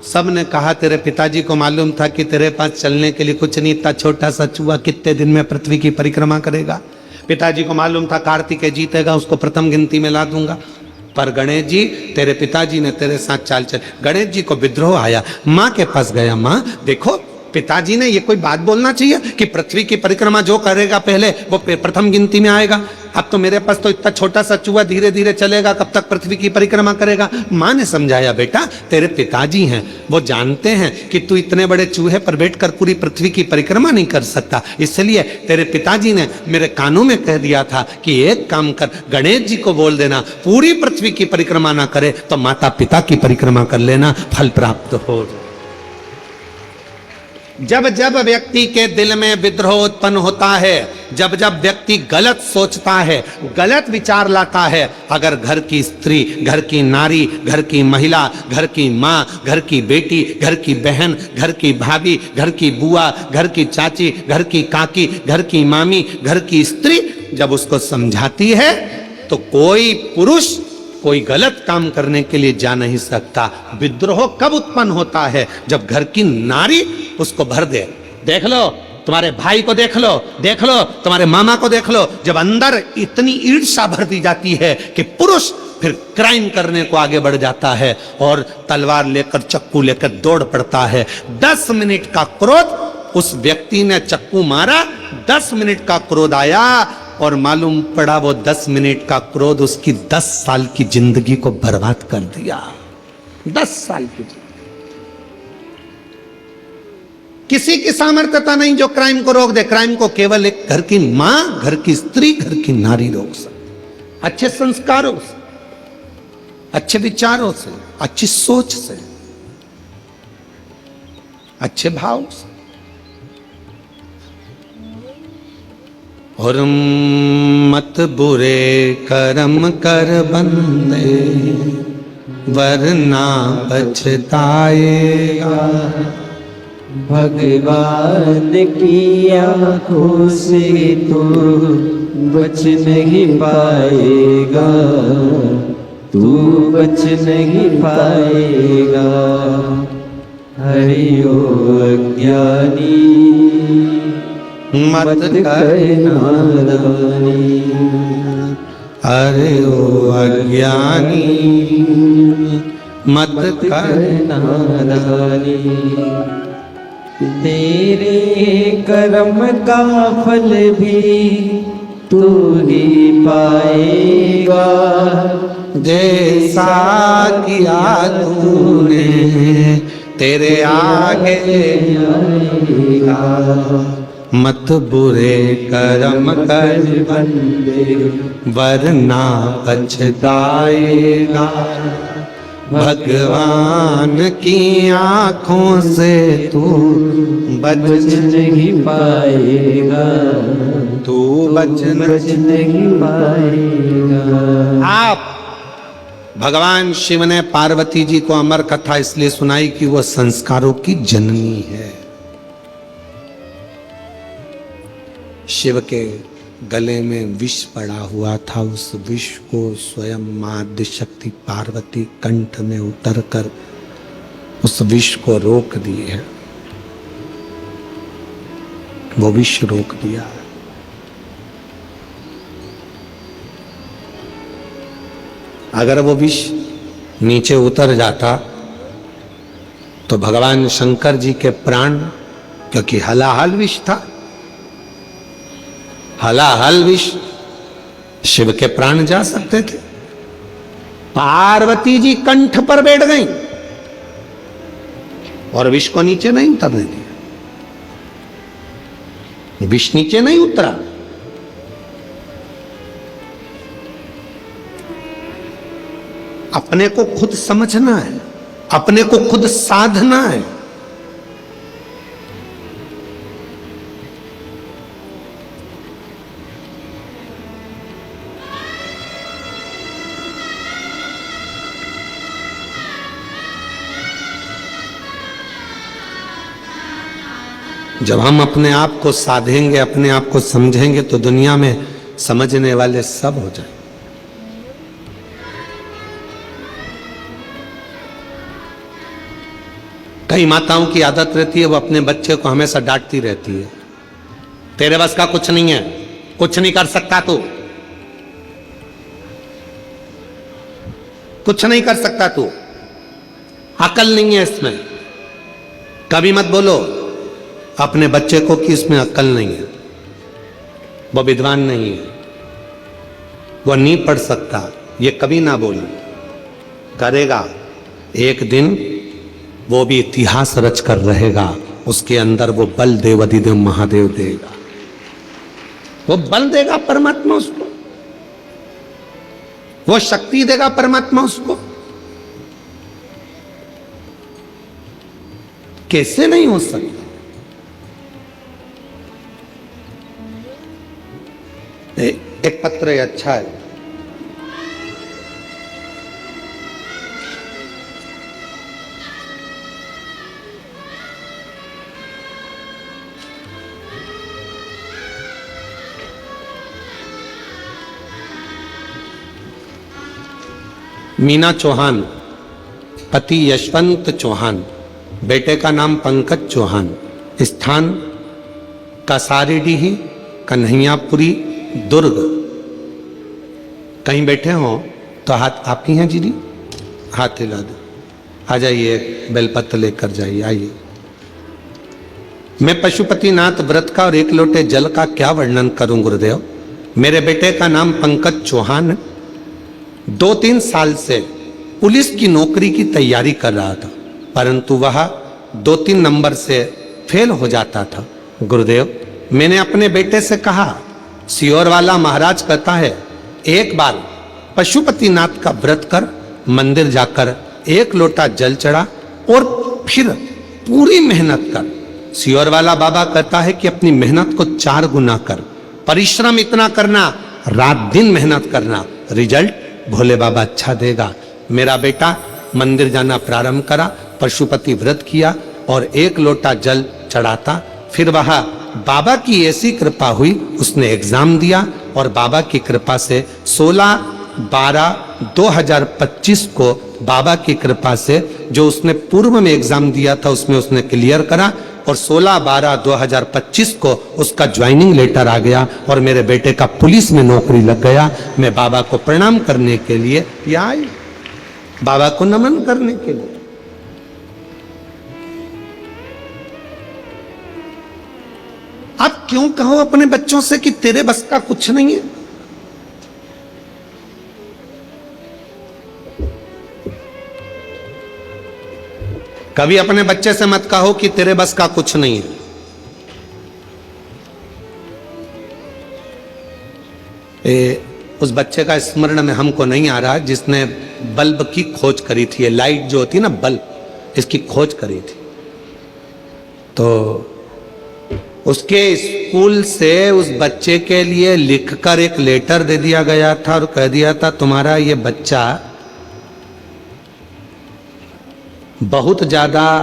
सब ने कहा तेरे पिताजी को मालूम था कि तेरे पास चलने के लिए कुछ नहीं, इतना छोटा सा चूहा कितने दिन में पृथ्वी की परिक्रमा करेगा। पिताजी को मालूम था कार्तिकेय जीतेगा, उसको प्रथम गिनती में ला दूंगा। पर गणेश जी, तेरे पिताजी ने तेरे साथ चाल चल। गणेश जी को विद्रोह आया, माँ के पास गया, माँ देखो पिताजी ने ये कोई बात बोलना चाहिए कि पृथ्वी की परिक्रमा जो करेगा पहले वो प्रथम गिनती में आएगा। अब तो मेरे पास तो इतना छोटा सा चूहा धीरे धीरे चलेगा, कब तक पृथ्वी की परिक्रमा करेगा। माँ ने समझाया, बेटा तेरे पिताजी हैं, वो जानते हैं कि तू इतने बड़े चूहे पर बैठकर पूरी पृथ्वी की परिक्रमा नहीं कर सकता, इसलिए तेरे पिताजी ने मेरे कानों में कह दिया था कि एक काम कर, गणेश जी को बोल देना पूरी पृथ्वी की परिक्रमा ना करे तो माता पिता की परिक्रमा कर लेना, फल प्राप्त हो। जब जब व्यक्ति के दिल में विद्रोह उत्पन्न होता है, जब जब व्यक्ति गलत सोचता है, गलत विचार लाता है, अगर घर की स्त्री, घर की नारी, घर की महिला, घर की माँ, घर की बेटी, घर की बहन, घर की भाभी, घर की बुआ, घर की चाची, घर की काकी, घर की मामी, घर की स्त्री जब उसको समझाती है तो कोई पुरुष कोई गलत काम करने के लिए जा नहीं सकता। विद्रोह कब उत्पन्न होता है? जब घर की नारी उसको भर दे। देख लो तुम्हारे भाई को, देख लो तुम्हारे मामा को, देख लो, जब अंदर इतनी ईर्ष्या भर दी जाती है कि पुरुष फिर क्राइम करने को आगे बढ़ जाता है और तलवार लेकर, चक्कू लेकर दौड़ पड़ता है। 10 मिनट का क्रोध, उस व्यक्ति ने चक्कू मारा, 10 मिनट का क्रोध आया और मालूम पड़ा वो 10 मिनट का क्रोध उसकी 10 साल की जिंदगी को बर्बाद कर दिया। 10 साल की जिंदगी। किसी की सामर्थ्यता नहीं जो क्राइम को रोक दे। क्राइम को केवल एक घर की मां, घर की स्त्री, घर की नारी रोक सकती। अच्छे संस्कारों से, अच्छे विचारों से, अच्छी सोच से, अच्छे भाव से। और मत बुरे कर्म कर बंदे, वरना पछताएगा। भगवान की आंखों से तू बच नहीं पाएगा, तू बच नहीं पाएगा। हरिओ अज्ञानी मत करना नादानी, अरे ओ अज्ञानी मत करना नादानी। तेरे कर्म का फल भी तू ही पाएगा, जैसा किया तूने तेरे आगे आएगा। मत बुरे कर्म कर बंदे, वरना पछताएगा। भगवान की आंखों से तू बच नहीं पाएगा, तू बच नहीं पाएगा। आप भगवान शिव ने पार्वती जी को अमर कथा इसलिए सुनाई कि वह संस्कारों की जननी है। शिव के गले में विष पड़ा हुआ था, उस विष को स्वयं मां आद्य शक्ति पार्वती कंठ में उतरकर उस विष को रोक दिए है, वो विष रोक दिया। अगर वो विष नीचे उतर जाता तो भगवान शंकर जी के प्राण, क्योंकि हलाहल विष था, हलाहल विष, शिव के प्राण जा सकते थे। पार्वती जी कंठ पर बैठ गई और विष को नीचे नहीं उतरने दिया। विष नीचे नहीं उतरा। अपने को खुद समझना है, अपने को खुद साधना है। जब हम अपने आप को साधेंगे, अपने आप को समझेंगे, तो दुनिया में समझने वाले सब हो जाए। कई माताओं की आदत रहती है, वो अपने बच्चे को हमेशा डांटती रहती है, तेरे बस का कुछ नहीं है, कुछ नहीं कर सकता तू, कुछ नहीं कर सकता तू, अकल नहीं है इसमें। कभी मत बोलो अपने बच्चे को कि इसमें अक्ल नहीं है, वो विद्वान नहीं है, वो नहीं पढ़ सकता, ये कभी ना बोलो। करेगा एक दिन, वो भी इतिहास रच कर रहेगा, उसके अंदर वो बल देवाधिदेव महादेव देगा, वो बल देगा परमात्मा उसको, वो शक्ति देगा परमात्मा उसको। कैसे नहीं हो सकता? एक पत्र है, अच्छा है। मीना चौहान, पति यशवंत चौहान, बेटे का नाम पंकज चौहान, स्थान कासारीडीह, कन्हैयापुरी, दुर्ग। कहीं बैठे हो तो हाथ आपकी हैं दीदी, हाथ हिला दो, आ जाइए, बेलपत्र लेकर जाइए, आइए। मैं पशुपतिनाथ व्रत का और एक लोटे जल का क्या वर्णन करूं गुरुदेव। मेरे बेटे का नाम पंकज चौहान, 2-3 साल से पुलिस की नौकरी की तैयारी कर रहा था, परंतु वह 2-3 नंबर से फेल हो जाता था। गुरुदेव, मैंने अपने बेटे से कहा, सियोर वाला महाराज कहता है, एक बार पशुपतिनाथ का व्रत कर, मंदिर जाकर एक लोटा जल चढ़ा और फिर पूरी मेहनत कर। सियोर वाला बाबा कहता है कि अपनी मेहनत को 4 गुना कर, परिश्रम इतना करना, रात दिन मेहनत करना, रिजल्ट भोले बाबा अच्छा देगा। मेरा बेटा मंदिर जाना प्रारंभ करा, पशुपति व्रत किया और एक लोटा जल चढ़ाता, फिर वह बाबा की ऐसी कृपा हुई, उसने एग्जाम दिया और बाबा की कृपा से 16/12/2025 को बाबा की कृपा से जो उसने पूर्व में एग्जाम दिया था उसमें उसने क्लियर करा और 16/12/2025 को उसका ज्वाइनिंग लेटर आ गया और मेरे बेटे का पुलिस में नौकरी लग गया। मैं बाबा को प्रणाम करने के लिए यहाँ आई, बाबा को नमन करने के लिए। आप क्यों कहो अपने बच्चों से कि तेरे बस का कुछ नहीं है? कभी अपने बच्चे से मत कहो कि तेरे बस का कुछ नहीं है। उस बच्चे का स्मरण में हमको नहीं आ रहा जिसने बल्ब की खोज करी थी, ये लाइट जो होती है ना बल्ब, इसकी खोज करी थी। तो उसके स्कूल से उस बच्चे के लिए लिखकर एक लेटर दे दिया गया था और कह दिया था तुम्हारा ये बच्चा बहुत ज्यादा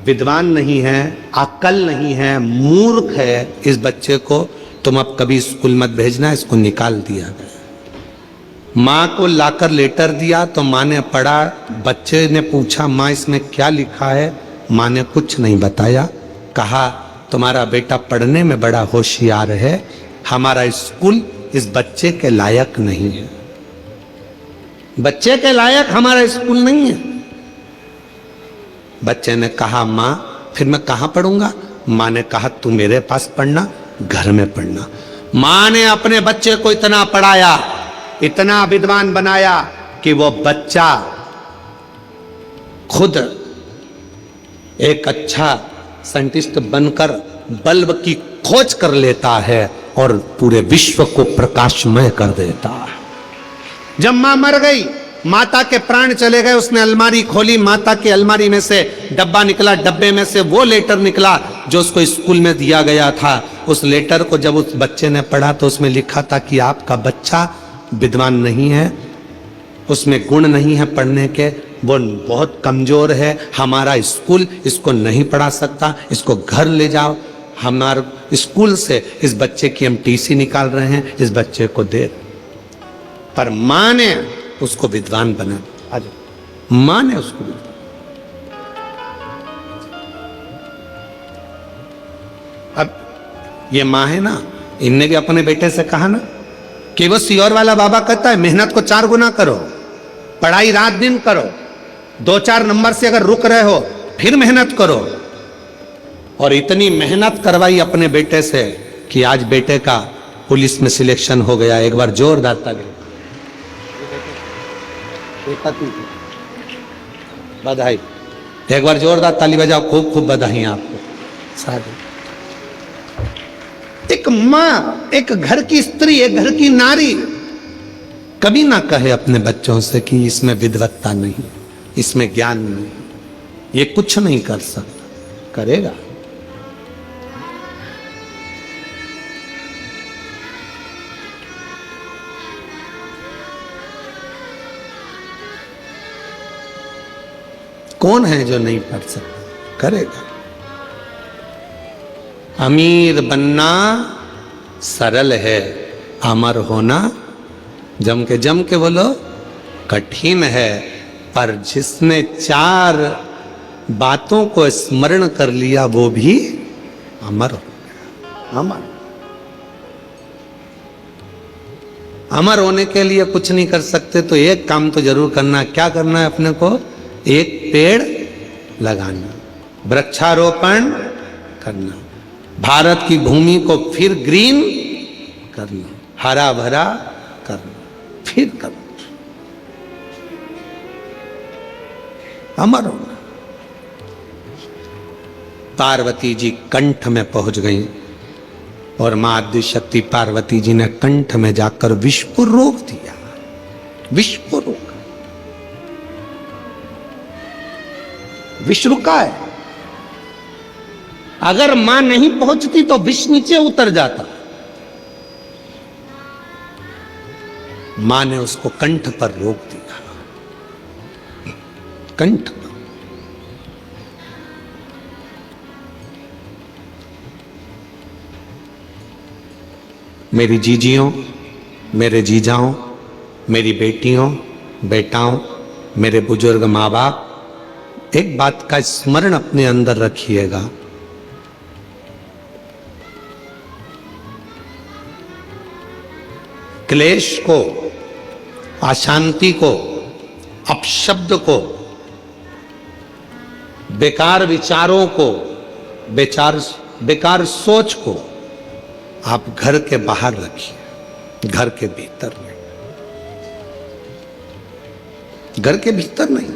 विद्वान नहीं है, अक्ल नहीं है, मूर्ख है, इस बच्चे को तुम अब कभी स्कूल मत भेजना, इसको निकाल दिया गया। माँ को लाकर लेटर दिया तो माँ ने पढ़ा। बच्चे ने पूछा माँ इसमें क्या लिखा है? माँ ने कुछ नहीं बताया। कहा तुम्हारा बेटा पढ़ने में बड़ा होशियार है, हमारा स्कूल इस बच्चे के लायक नहीं है। बच्चे के लायक हमारा स्कूल नहीं है। बच्चे ने कहा माँ फिर मैं कहाँ पढ़ूंगा? माँ ने कहा तू मेरे पास पढ़ना, घर में पढ़ना। माँ ने अपने बच्चे को इतना पढ़ाया, इतना विद्वान बनाया कि वो बच्चा खुद एक अच्छा साइंटिस्ट बनकर बल्ब की खोज कर लेता है और पूरे विश्व को प्रकाशमय कर देता है। जब मां मर गई, माता के प्राण चले गए, उसने अलमारी खोली, माता की अलमारी में से डब्बा निकला, डब्बे में से वो लेटर निकला जो उसको स्कूल में दिया गया था। उस लेटर को जब उस बच्चे ने पढ़ा तो उसमें लिखा था कि आपका बच्चा विद्वान नहीं है, उसमें गुण नहीं है पढ़ने के, वो बहुत कमजोर है, हमारा स्कूल इसको नहीं पढ़ा सकता, इसको घर ले जाओ। हमारे स्कूल से इस बच्चे की हम टीसी निकाल रहे हैं, इस बच्चे को दे। पर मां ने उसको विद्वान बना। आज मां ने उसको विद्वान। अब ये मां है ना, इनने भी अपने बेटे से कहा ना कि वो सियोर वाला बाबा कहता है मेहनत को 4 गुना करो, पढ़ाई रात दिन करो, 2-4 नंबर से अगर रुक रहे हो फिर मेहनत करो। और इतनी मेहनत करवाई अपने बेटे से कि आज बेटे का पुलिस में सिलेक्शन हो गया। एक बार जोरदार ताली, बधाई, एक बार जोरदार ताली बजाओ, खूब खूब बधाई आपको साधु। एक माँ, एक घर की स्त्री, एक घर की नारी कभी ना कहे अपने बच्चों से कि इसमें विद्वत्ता नहीं, इसमें ज्ञान नहीं, ये कुछ नहीं कर सकता। करेगा। कौन है जो नहीं पढ़ सकता? करेगा। अमीर बनना सरल है, अमर होना जम के बोलो कठिन है। पर जिसने 4 बातों को स्मरण कर लिया वो भी अमर हो गया। अमर अमर होने के लिए कुछ नहीं कर सकते तो एक काम तो जरूर करना। क्या करना है अपने को? एक पेड़ लगाना, वृक्षारोपण करना, भारत की भूमि को फिर ग्रीन करना, हरा भरा करना, फिर करना, अमर होना। पार्वती जी कंठ में पहुंच गई और मां आद्य शक्ति पार्वती जी ने कंठ में जाकर विष को रोक दिया। विष को रोका, विष रुका है। अगर मां नहीं पहुंचती तो विष नीचे उतर जाता। मां ने उसको कंठ पर रोक दिया। कंठ पर। मेरी जीजियों, मेरे जीजाओं, मेरी बेटियों, बेटाओं, मेरे बुजुर्ग माँ बाप, एक बात का स्मरण अपने अंदर रखिएगा। क्लेश को, अशांति को, अपशब्द को, बेकार विचारों को, बेकार सोच को आप घर के बाहर रखिए, घर के भीतर नहीं। घर के भीतर नहीं।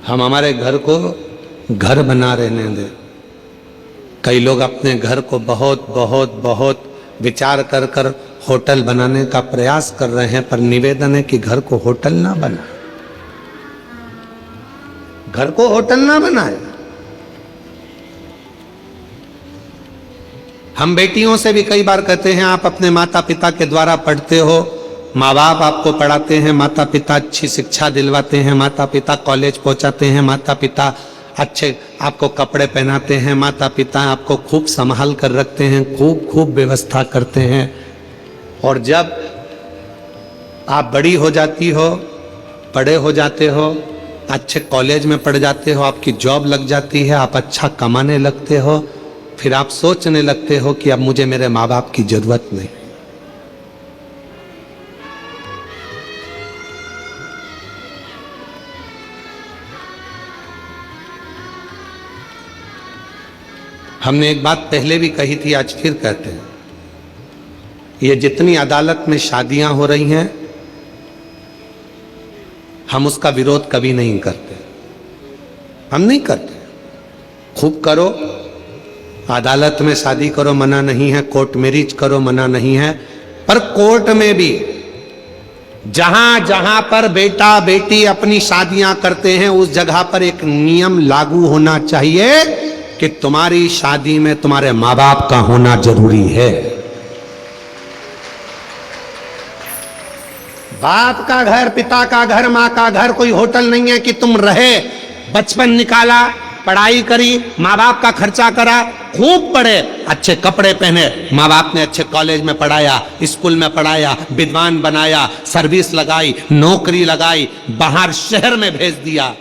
हम हमारे घर को घर बना रहने दें। कई लोग अपने घर को बहुत बहुत बहुत विचार कर कर होटल बनाने का प्रयास कर रहे हैं, पर निवेदन है कि घर को होटल ना बनाए। घर को होटल ना बनाए। हम बेटियों से भी कई बार कहते हैं आप अपने माता पिता के द्वारा पढ़ते हो माँ बाप आपको पढ़ाते हैं, माता पिता अच्छी शिक्षा दिलवाते हैं, माता पिता कॉलेज पहुंचाते हैं, माता पिता अच्छे आपको कपड़े पहनाते हैं, माता पिता आपको खूब संभाल कर रखते हैं, खूब खूब व्यवस्था करते हैं। और जब आप बड़ी हो जाती हो, बड़े हो जाते हो, अच्छे कॉलेज में पढ़ जाते हो, आपकी जॉब लग जाती है, आप अच्छा कमाने लगते हो, फिर आप सोचने लगते हो कि अब मुझे मेरे माँ बाप की जरूरत नहीं। हमने एक बात पहले भी कही थी, आज फिर कहते हैं, ये जितनी अदालत में शादियां हो रही हैं, हम उसका विरोध कभी नहीं करते, हम नहीं करते। खूब करो, अदालत में शादी करो, मना नहीं है, कोर्ट मैरिज करो, मना नहीं है, पर कोर्ट में भी जहां जहां पर बेटा बेटी अपनी शादियां करते हैं, उस जगह पर एक नियम लागू होना चाहिए कि तुम्हारी शादी में तुम्हारे माँ बाप का होना जरूरी है। बाप का घर, पिता का घर, माँ का घर कोई होटल नहीं है कि तुम रहे, बचपन निकाला, पढ़ाई करी, माँ बाप का खर्चा करा, खूब पढ़े, अच्छे कपड़े पहने, माँ बाप ने अच्छे कॉलेज में पढ़ाया, स्कूल में पढ़ाया, विद्वान बनाया, सर्विस लगाई, नौकरी लगाई, बाहर शहर में भेज दिया,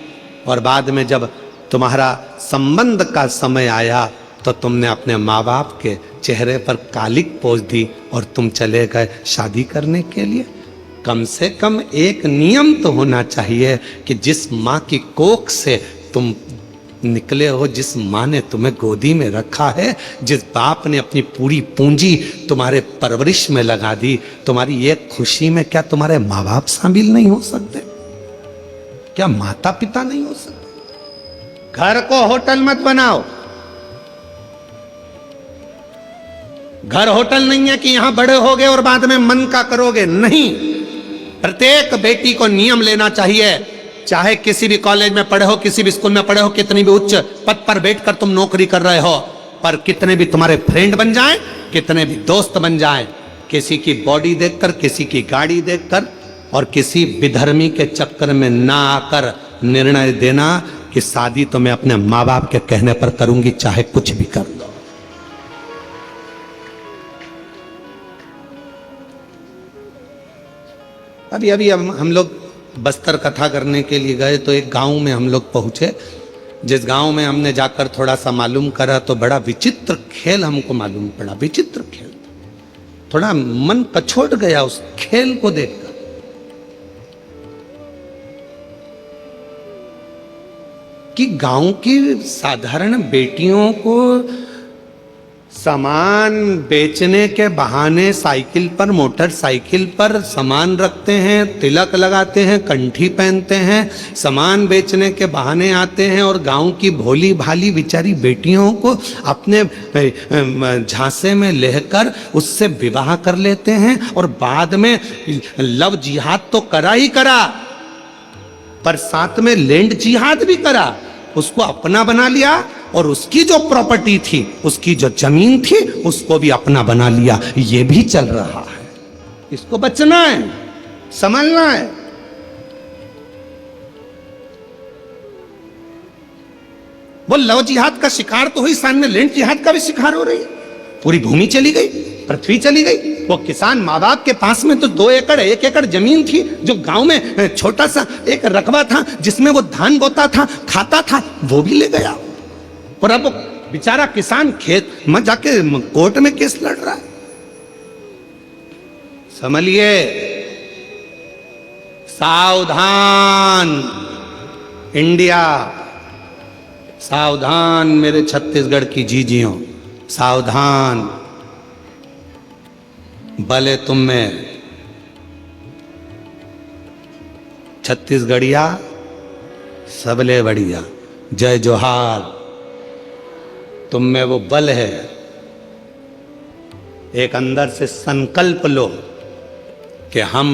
और बाद में जब तुम्हारा संबंध का समय आया तो तुमने अपने माँ बाप के चेहरे पर कालिक पोंछ दी और तुम चले गए शादी करने के लिए। कम से कम एक नियम तो होना चाहिए कि जिस माँ की कोख से तुम निकले हो, जिस माँ ने तुम्हें गोदी में रखा है, जिस बाप ने अपनी पूरी पूंजी तुम्हारे परवरिश में लगा दी, तुम्हारी एक खुशी में क्या तुम्हारे माँ बाप शामिल नहीं हो सकते? क्या माता पिता नहीं हो सकते? घर को होटल मत बनाओ। घर होटल नहीं है कि यहां बड़े होगे और बाद में मन का करोगे, नहीं। प्रत्येक बेटी को नियम लेना चाहिए, चाहे किसी भी कॉलेज में पढ़े हो, किसी भी स्कूल में पढ़े हो, कितनी भी उच्च पद पर बैठकर तुम नौकरी कर रहे हो, पर कितने भी तुम्हारे फ्रेंड बन जाएं, कितने भी दोस्त बन जाएं, किसी की बॉडी देखकर, किसी की गाड़ी देखकर और किसी विधर्मी के चक्कर में ना आकर निर्णय देना कि शादी तो मैं अपने माँ बाप के कहने पर करूंगी, चाहे कुछ भी कर लो। अभी अभी हम लोग बस्तर कथा करने के लिए गए तो एक गांव में हम लोग पहुंचे। जिस गांव में हमने जाकर थोड़ा सा मालूम करा तो बड़ा विचित्र खेल हमको मालूम पड़ा, विचित्र खेल। थोड़ा मन कछोट गया उस खेल को देखकर। कि गांव की साधारण बेटियों को सामान बेचने के बहाने साइकिल पर, मोटरसाइकिल पर सामान रखते हैं, तिलक लगाते हैं, कंठी पहनते हैं, सामान बेचने के बहाने आते हैं और गांव की भोली भाली बेचारी बेटियों को अपने झांसे में लेकर उससे विवाह कर लेते हैं। और बाद में लव जिहाद तो करा ही करा, पर साथ में लैंड जिहाद भी करा, उसको अपना बना लिया और उसकी जो प्रॉपर्टी थी, उसकी जो जमीन थी, उसको भी अपना बना लिया। ये भी चल रहा है। इसको बचना है, संभलना है। वो लव जिहाद का शिकार तो हुई, सामने लैंड जिहाद का भी शिकार हो रही है। पूरी भूमि चली गई, पृथ्वी चली गई। वो किसान माँ बाप के पास में तो 2 एकड़ 1 एकड़ जमीन थी, जो गांव में छोटा सा एक रकबा था जिसमें वो धान बोता था, खाता था, वो भी ले गया। और अब बेचारा किसान खेत में जाके कोर्ट में केस लड़ रहा है। समझिए, सावधान इंडिया, सावधान मेरे छत्तीसगढ़ की जीजियों, सावधान। भले तुम में छत्तीसगढ़िया सबले बढ़िया, जय जोहार। तुम में वो बल है, एक अंदर से संकल्प लो कि हम,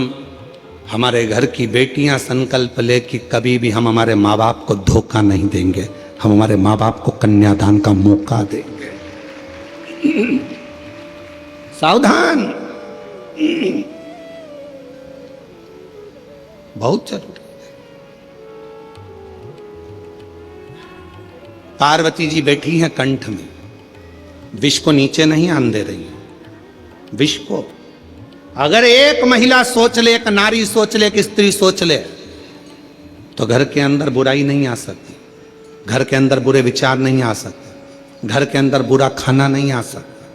हमारे घर की बेटियां संकल्प ले कि कभी भी हम हमारे माँ बाप को धोखा नहीं देंगे, हम हमारे माँ बाप को कन्यादान का मौका देंगे। सावधान। बहुत जरूरी। पार्वती जी बैठी हैं कंठ में, विष को नीचे नहीं आने दे रही है। विष को अगर एक महिला सोच ले, एक नारी सोच ले, एक स्त्री सोच ले, तो घर के अंदर बुराई नहीं आ सकती, घर के अंदर बुरे विचार नहीं आ सकते, घर के अंदर बुरा खाना नहीं आ सकता,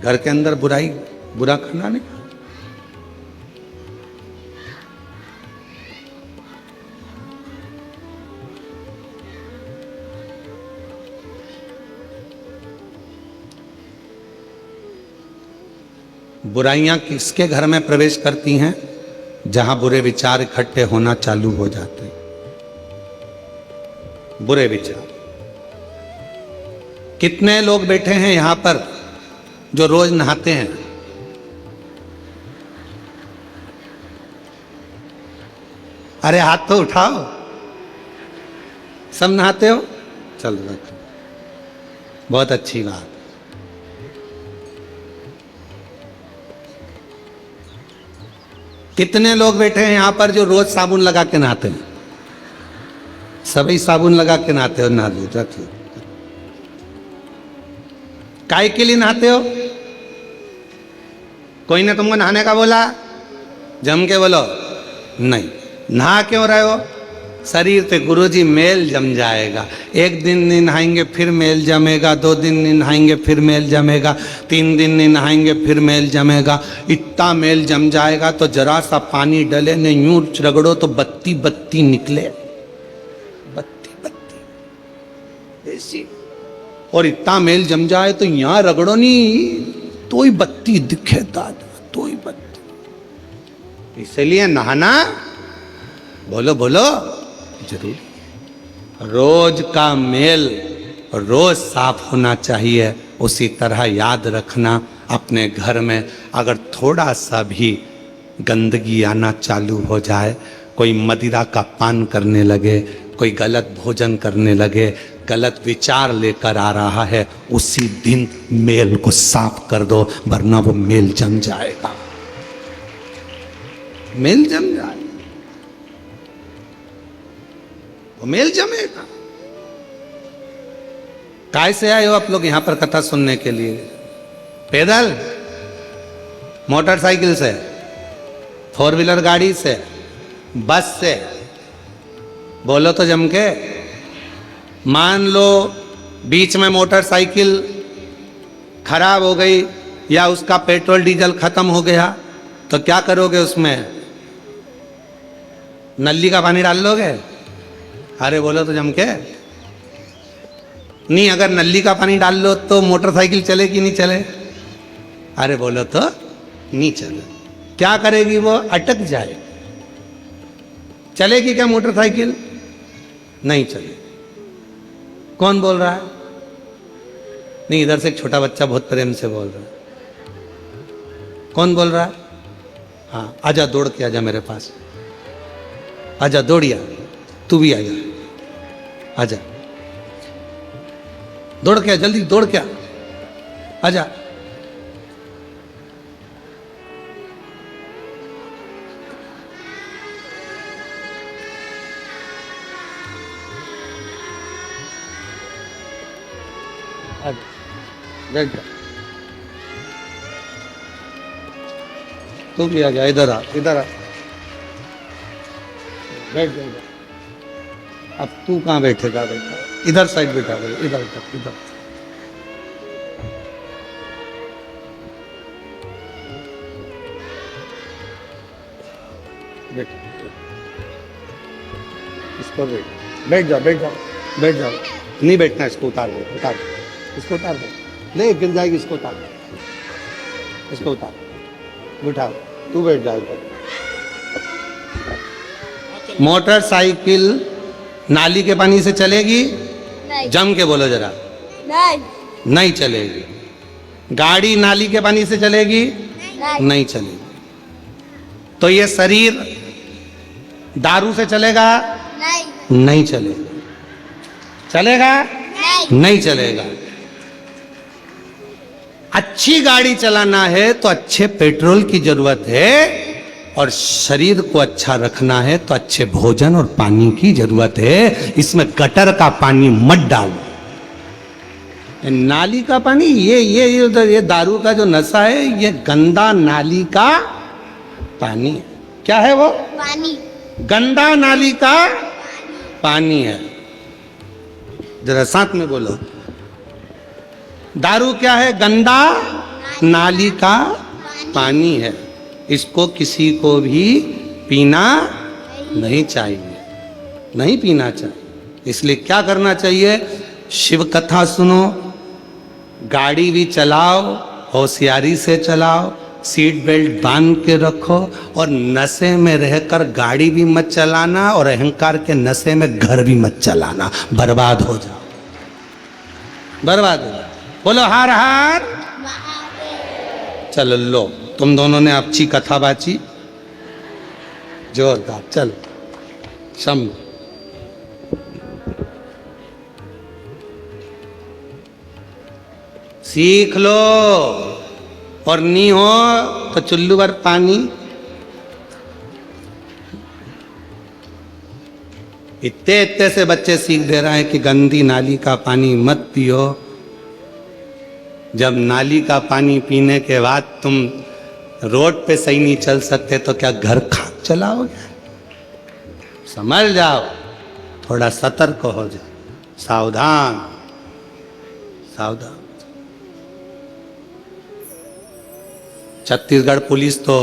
घर के अंदर बुराई बुरा खाना नहीं। बुराइयां किसके घर में प्रवेश करती हैं? जहां बुरे विचार इकट्ठे होना चालू हो जाते हैं। बुरे विचार। कितने लोग बैठे हैं यहां पर जो रोज नहाते हैं? अरे हाथ तो उठाओ। सब नहाते हो? चलो रखो, बहुत अच्छी बात। कितने लोग बैठे हैं यहां पर जो रोज साबुन लगा के नहाते हैं? सभी साबुन लगा के नहाते हो? नहा लो, रख लो। काय के लिए नहाते हो? कोई ने तुमको नहाने का बोला? जम के बोलो नहीं। नहा क्यों रहे हो? शरीर पे गुरुजी मेल जम जाएगा। एक दिन नहीं नहाएंगे फिर मेल जमेगा, 2 दिन नहीं नहाएंगे फिर मेल जमेगा, 3 दिन नहीं नहाएंगे फिर मेल जमेगा। इतना मेल जम जाएगा तो जरा सा पानी डले ने यूं रगड़ो तो बत्ती बत्ती निकले, बत्ती बत्ती ऐसी। और इतना मेल जम जाए तो यहां रगड़ो नहीं तो ही बत्ती दिखे दादा, तो ही बत्ती। इसलिए नहाना बोलो बोलो जरूर। रोज का मेल रोज साफ होना चाहिए। उसी तरह याद रखना, अपने घर में अगर थोड़ा सा भी गंदगी आना चालू हो जाए, कोई मदिरा का पान करने लगे, कोई गलत भोजन करने लगे, गलत विचार लेकर आ रहा है, उसी दिन मेल को साफ कर दो, वरना वो मेल जम जाएगा। मेल जम जाएगा, वो मेल जमेगा। काय से आए हो आप लोग यहां पर कथा सुनने के लिए? पैदल, मोटरसाइकिल से, 4 व्हीलर गाड़ी से, बस से? बोलो तो जम के। मान लो बीच में मोटरसाइकिल खराब हो गई या उसका पेट्रोल डीजल खत्म हो गया, तो क्या करोगे? उसमें नली का पानी डाल लोगे? अरे बोलो तो जम के। नहीं, अगर नली का पानी डाल लो तो मोटरसाइकिल चले कि नहीं चले? अरे बोलो तो नहीं चले। क्या करेगी वो? अटक जाए। चलेगी क्या मोटरसाइकिल? नहीं चले। कौन बोल रहा है? नहीं, इधर से एक छोटा बच्चा बहुत प्रेम से बोल रहा है। कौन बोल रहा है? हाँ, आजा, दौड़ के आजा मेरे पास। आजा, दौड़िया, तू भी आजा, आजा, दौड़ के आ, जल्दी दौड़ के आ, आजा। बैठ जा, तू भी आ जा, इधर आ, इधर आ, बैठ जा इधर। अब तू कहाँ बैठेगा बेटा? इधर साइड बैठा गया, इधर इधर इधर। बैठ, इसको बैठ, बैठ जाओ, बैठ जाओ, बैठ जाओ। नहीं बैठना, इसको उतार दो, उतार दो, इसको उतार दो। नहीं, गिर जाएगी, इसको उतार दो, इसको उतार, बिठा, तू बैठ जाओ। मोटरसाइकिल नाली के पानी से चलेगी? नहीं। जम के बोलो जरा। नहीं, नहीं चलेगी। गाड़ी नाली के पानी से चलेगी? नहीं, नहीं चलेगी। तो ये शरीर दारू से चलेगा? नहीं, नहीं चलेगा। चलेगा? नहीं, नहीं चलेगा। अच्छी गाड़ी चलाना है तो अच्छे पेट्रोल की जरूरत है, और शरीर को अच्छा रखना है तो अच्छे भोजन और पानी की जरूरत है। इसमें गटर का पानी मत डालो, नाली का पानी, ये उधर ये दारू का जो नशा है, ये गंदा नाली का पानी है। क्या है वो? पानी। गंदा नाली का पानी है। जरा साथ में बोलो, दारू क्या है? गंदा नाली का पानी है। इसको किसी को भी पीना नहीं चाहिए, नहीं पीना चाहिए। इसलिए क्या करना चाहिए? शिव कथा सुनो, गाड़ी भी चलाओ, होशियारी से चलाओ, सीट बेल्ट बांध के रखो, और नशे में रहकर गाड़ी भी मत चलाना, और अहंकार के नशे में घर भी मत चलाना, बर्बाद हो जाओ, बर्बाद हो जाओ। बोलो हार हार। चलो लो, तुम दोनों ने अच्छी कथा बाची, जोरदार। चलो शम सीख लो, और नहीं हो तो चुल्लू भर पानी। इतने इतने से बच्चे सीख दे रहे हैं कि गंदी नाली का पानी मत पियो। जब नाली का पानी पीने के बाद तुम रोड पे सही नहीं चल सकते तो क्या घर खाक चलाओगे? समझ जाओ, थोड़ा सतर्क हो जाओ, सावधान सावधान। छत्तीसगढ़ पुलिस तो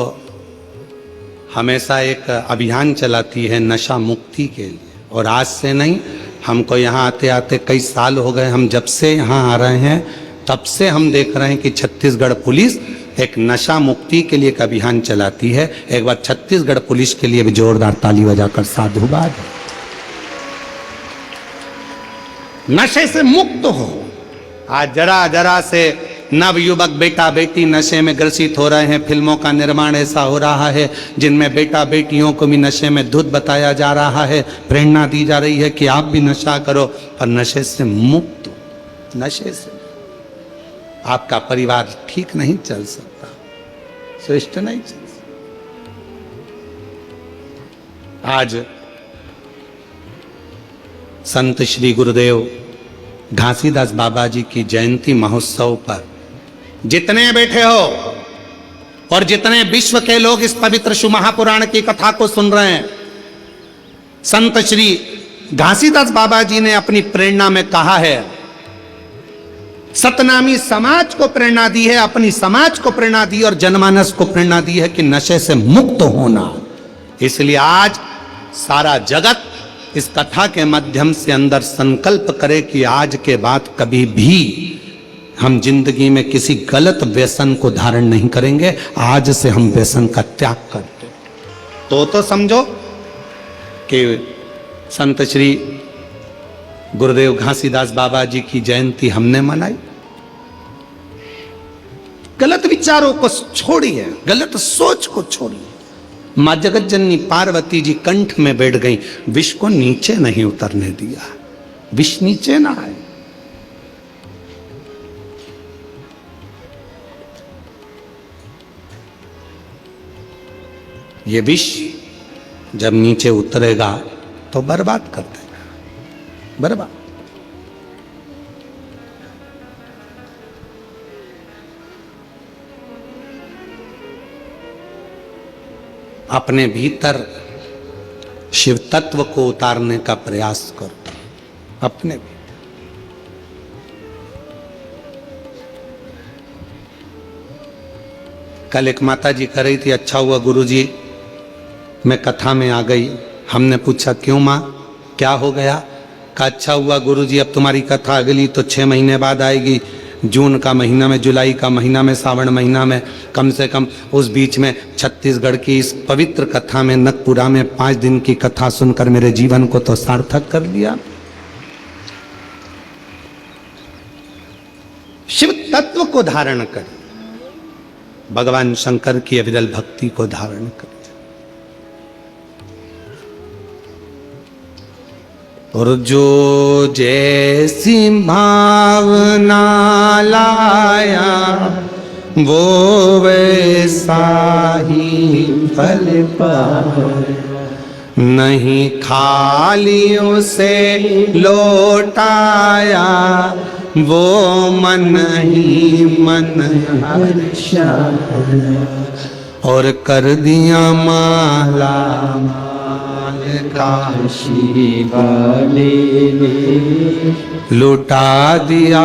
हमेशा एक अभियान चलाती है नशा मुक्ति के लिए, और आज से नहीं, हमको यहाँ आते आते कई साल हो गए। हम जब से यहाँ आ रहे हैं तब से हम देख रहे हैं कि छत्तीसगढ़ पुलिस एक नशा मुक्ति के लिए एक अभियान चलाती है। एक बार छत्तीसगढ़ पुलिस के लिए भी जोरदार ताली बजाकर साधुवाद। नशे से मुक्त हो। आज जरा जरा से नव युवक बेटा बेटी नशे में ग्रसित हो रहे हैं। फिल्मों का निर्माण ऐसा हो रहा है जिनमें बेटा बेटियों को भी नशे में धुत बताया जा रहा है, प्रेरणा दी जा रही है कि आप भी नशा करो, पर नशे से मुक्त हो। नशे से आपका परिवार ठीक नहीं चल सकता, श्रेष्ठ नहीं चल सकता। आज संत श्री गुरुदेव घासीदास बाबा जी की जयंती महोत्सव पर जितने बैठे हो और जितने विश्व के लोग इस पवित्र शिव महापुराण की कथा को सुन रहे हैं, संत श्री घासीदास बाबा जी ने अपनी प्रेरणा में कहा है, सतनामी समाज को प्रेरणा दी है, अपनी समाज को प्रेरणा दी और जनमानस को प्रेरणा दी है कि नशे से मुक्त होना। इसलिए आज सारा जगत इस कथा के माध्यम से अंदर संकल्प करे कि आज के बाद कभी भी हम जिंदगी में किसी गलत व्यसन को धारण नहीं करेंगे। आज से हम व्यसन का त्याग करते तो समझो कि संत श्री गुरुदेव घासीदास बाबा जी की जयंती हमने मनाई। गलत विचारों को छोड़िए, गलत सोच को छोड़िए। मां जगत जननी पार्वती जी कंठ में बैठ गई, विष को नीचे नहीं उतरने दिया, विष नीचे ना आए। ये विष जब नीचे उतरेगा तो बर्बाद कर देगा, बर्बाद। अपने भीतर शिव तत्व को उतारने का प्रयास करो, अपने भी। कल एक माता जी कह रही थी, अच्छा हुआ गुरुजी मैं कथा में आ गई। हमने पूछा क्यों माँ, क्या हो गया? कहा अच्छा हुआ गुरुजी, अब तुम्हारी कथा अगली तो 6 महीने बाद आएगी, जून का महीना में, जुलाई का महीना में, सावन महीना में। कम से कम उस बीच में छत्तीसगढ़ की इस पवित्र कथा में, नगपुरा में 5 दिन की कथा सुनकर मेरे जीवन को तो सार्थक कर दिया। शिव तत्व को धारण कर, भगवान शंकर की अविरल भक्ति को धारण कर। और जो जैसी भावना लाया वो वैसा ही फल पाया, नहीं खाली उसे लौटाया वो मन ही मन हर्षा, और कर दिया माला माल काशी वाले ने, लुटा दिया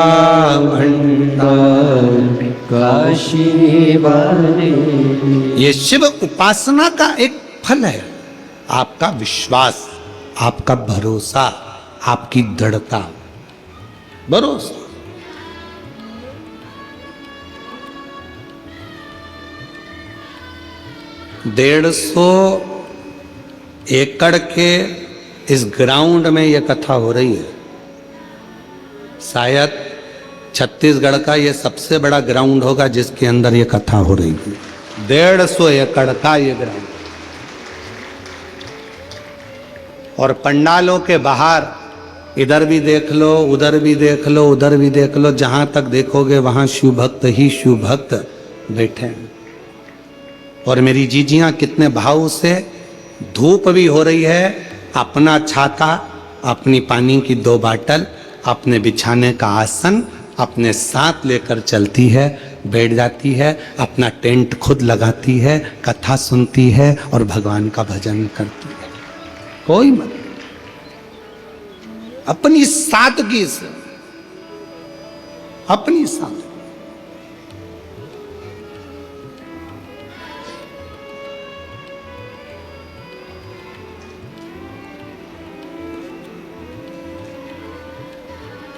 भंडार काशी वाले। ये शिव उपासना का एक फल है, आपका विश्वास, आपका भरोसा, आपकी दृढ़ता। भरोसा 150 एकड़ के इस ग्राउंड में यह कथा हो रही है। शायद छत्तीसगढ़ का यह सबसे बड़ा ग्राउंड होगा जिसके अंदर यह कथा हो रही है। 150 एकड़ का यह ग्राउंड, और पंडालों के बाहर इधर भी देख लो, उधर भी देख लो, उधर भी देख लो, जहां तक देखोगे वहां शिव भक्त ही शिव भक्त बैठे हैं। और मेरी जीजियां कितने भाव से, धूप भी हो रही है, अपना छाता, अपनी पानी की 2 बाटल, अपने बिछाने का आसन अपने साथ लेकर चलती है, बैठ जाती है, अपना टेंट खुद लगाती है, कथा सुनती है और भगवान का भजन करती है। कोई मत, अपनी सादगी से, अपनी सादगी।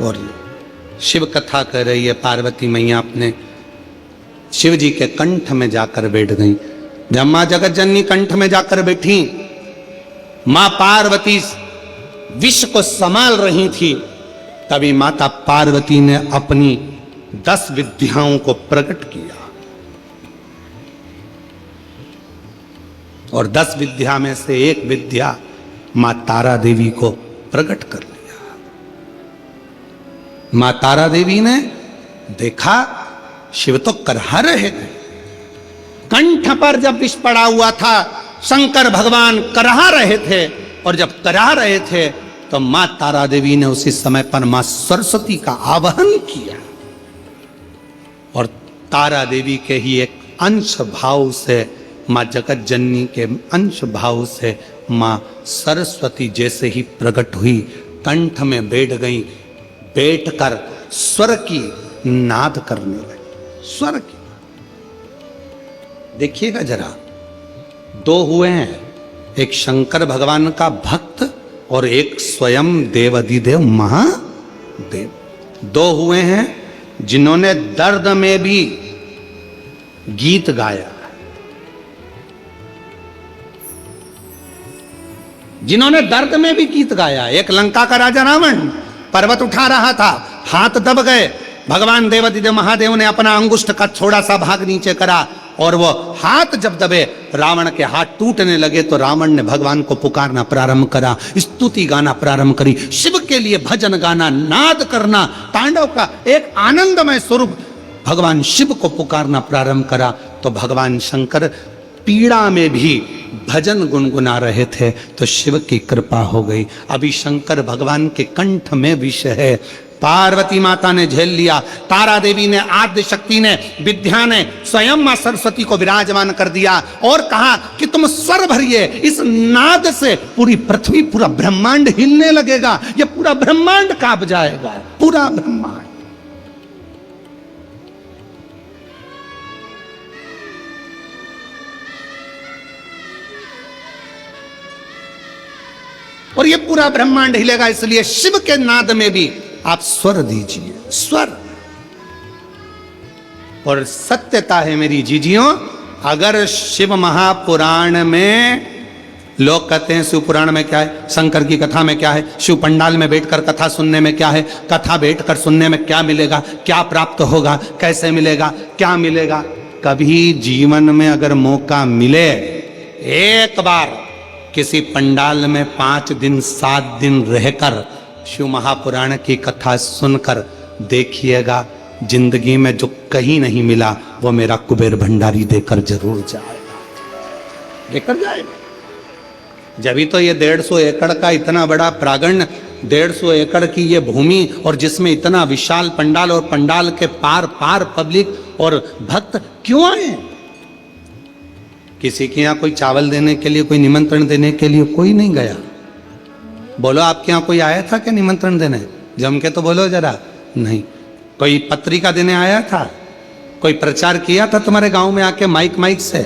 और शिव कथा कर रही है पार्वती मैया अपने शिव जी के कंठ में जाकर बैठ गई। जब मां जगत जननी कंठ में जाकर बैठी, मां पार्वती विश्व को संभाल रही थी, तभी माता पार्वती ने अपनी 10 विद्याओं को प्रकट किया, और 10 विद्या में से एक विद्या मां तारा देवी को प्रकट कर लिया। मां तारा देवी ने देखा शिव तो करहा रहे थे, कंठ पर जब विष पड़ा हुआ था, शंकर भगवान करहा रहे थे, और जब करा रहे थे तो मां तारा देवी ने उसी समय पर मां सरस्वती का आवाहन किया, और तारा देवी के ही एक अंश भाव से, मां जगत जननी के अंश भाव से मां सरस्वती जैसे ही प्रकट हुई, कंठ में बैठ गई, बैठकर स्वर की नाद करने लगी। स्वर की, देखिएगा जरा, 2 हुए हैं, एक शंकर भगवान का भक्त और एक स्वयं देवाधिदेव महादेव। 2 हुए हैं जिन्होंने दर्द में भी गीत गाया, जिन्होंने दर्द में भी गीत गाया। एक लंका का राजा रावण पर्वत उठा रहा था, हाथ दब गए, भगवान देवाधिदेव महादेव ने अपना अंगुष्ठ का थोड़ा सा भाग नीचे करा, और वो हाथ जब दबे, रावण के हाथ टूटने लगे, तो रावण ने भगवान को पुकारना प्रारंभ करा, स्तुति गाना प्रारंभ करी, शिव के लिए भजन गाना, नाद करना, तांडव का एक आनंदमय स्वरूप भगवान शिव को पुकारना प्रारंभ करा। तो भगवान शंकर पीड़ा में भी भजन गुनगुना रहे थे, तो शिव की कृपा हो गई। अभी शंकर भगवान के कंठ में विष है, पार्वती माता ने झेल लिया, तारा देवी ने, आद्य शक्ति ने, विद्या ने स्वयं मां सरस्वती को विराजमान कर दिया, और कहा कि तुम स्वर भरिए, इस नाद से पूरी पृथ्वी, पूरा ब्रह्मांड हिलने लगेगा, ये पूरा ब्रह्मांड कांप जाएगा, पूरा ब्रह्मांड। और ये पूरा ब्रह्मांड हिलेगा, इसलिए शिव के नाद में भी आप स्वर दीजिए, स्वर। और सत्यता है मेरी जीजियों, अगर शिव महापुराण में लोग कहते हैं शिव पुराण में क्या है, शंकर की कथा में क्या है, शिव पंडाल में बैठकर कथा सुनने में क्या है, कथा बैठकर सुनने में क्या मिलेगा, क्या प्राप्त होगा, कैसे मिलेगा, क्या मिलेगा। कभी जीवन में अगर मौका मिले, एक बार किसी पंडाल में 5 दिन 7 दिन रहकर शिव महापुराण की कथा सुनकर देखिएगा, जिंदगी में जो कहीं नहीं मिला वो मेरा कुबेर भंडारी देकर जरूर जाएगा, लेकर जाएगा। जब तो ये 150 एकड़ का इतना बड़ा प्रांगण, 150 एकड़ की ये भूमि, और जिसमें इतना विशाल पंडाल, और पंडाल के पार पार पब्लिक और भक्त क्यों आए? किसी के यहाँ कोई चावल देने के लिए, कोई निमंत्रण देने के लिए कोई नहीं गया। बोलो आपके यहाँ कोई आया था क्या निमंत्रण देने? जम के तो बोलो जरा। नहीं। कोई पत्रिका देने आया था? कोई प्रचार किया था तुम्हारे गांव में आके माइक से?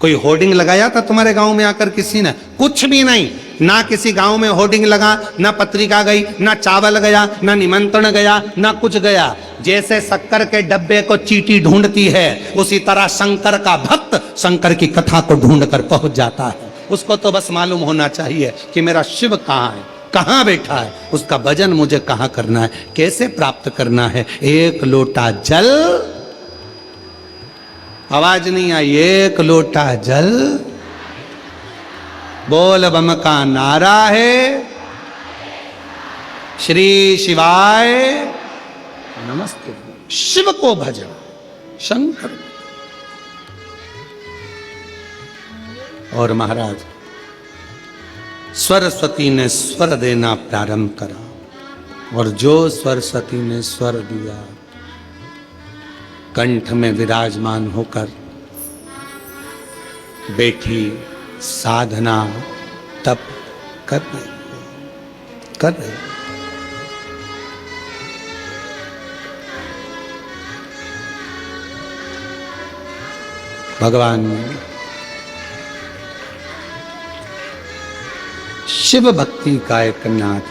कोई होर्डिंग लगाया था तुम्हारे गांव में आकर किसी ने? कुछ भी नहीं। ना किसी गांव में होर्डिंग लगा, ना पत्रिका गई, ना चावल गया, ना निमंत्रण गया, ना कुछ गया। जैसे शक्कर के डब्बे को चींटी ढूंढती है, उसी तरह शंकर का भक्त शंकर की कथा को ढूंढ कर पहुंच जाता है। उसको तो बस मालूम होना चाहिए कि मेरा शिव कहाँ है, कहाँ बैठा है, उसका भजन मुझे कहाँ करना है, कैसे प्राप्त करना है। एक लोटा जल, आवाज नहीं आई, एक लोटा जल, बोल बम का नारा है, श्री शिवाय नमस्ते। शिव को भजन, शंकर। और महाराज सरस्वती ने स्वर देना प्रारंभ करा, और जो सरस्वती ने स्वर दिया, कंठ में विराजमान होकर बैठी साधना तप कर रहे। भगवान शिव भक्ति का एक नाद,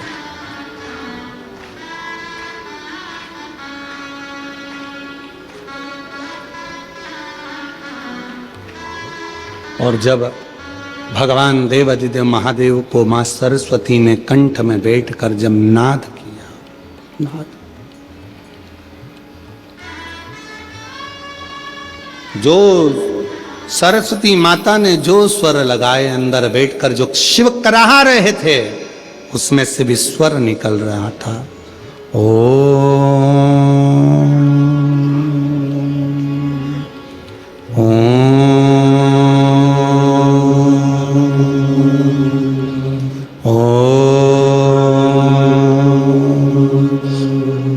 और जब भगवान देवाधिदेव महादेव को मां सरस्वती ने कंठ में बैठकर जब नाद किया, नाद, जो सरस्वती माता ने जो स्वर लगाए अंदर बैठकर, जो शिव कराह रहे थे, उसमें से भी स्वर निकल रहा था।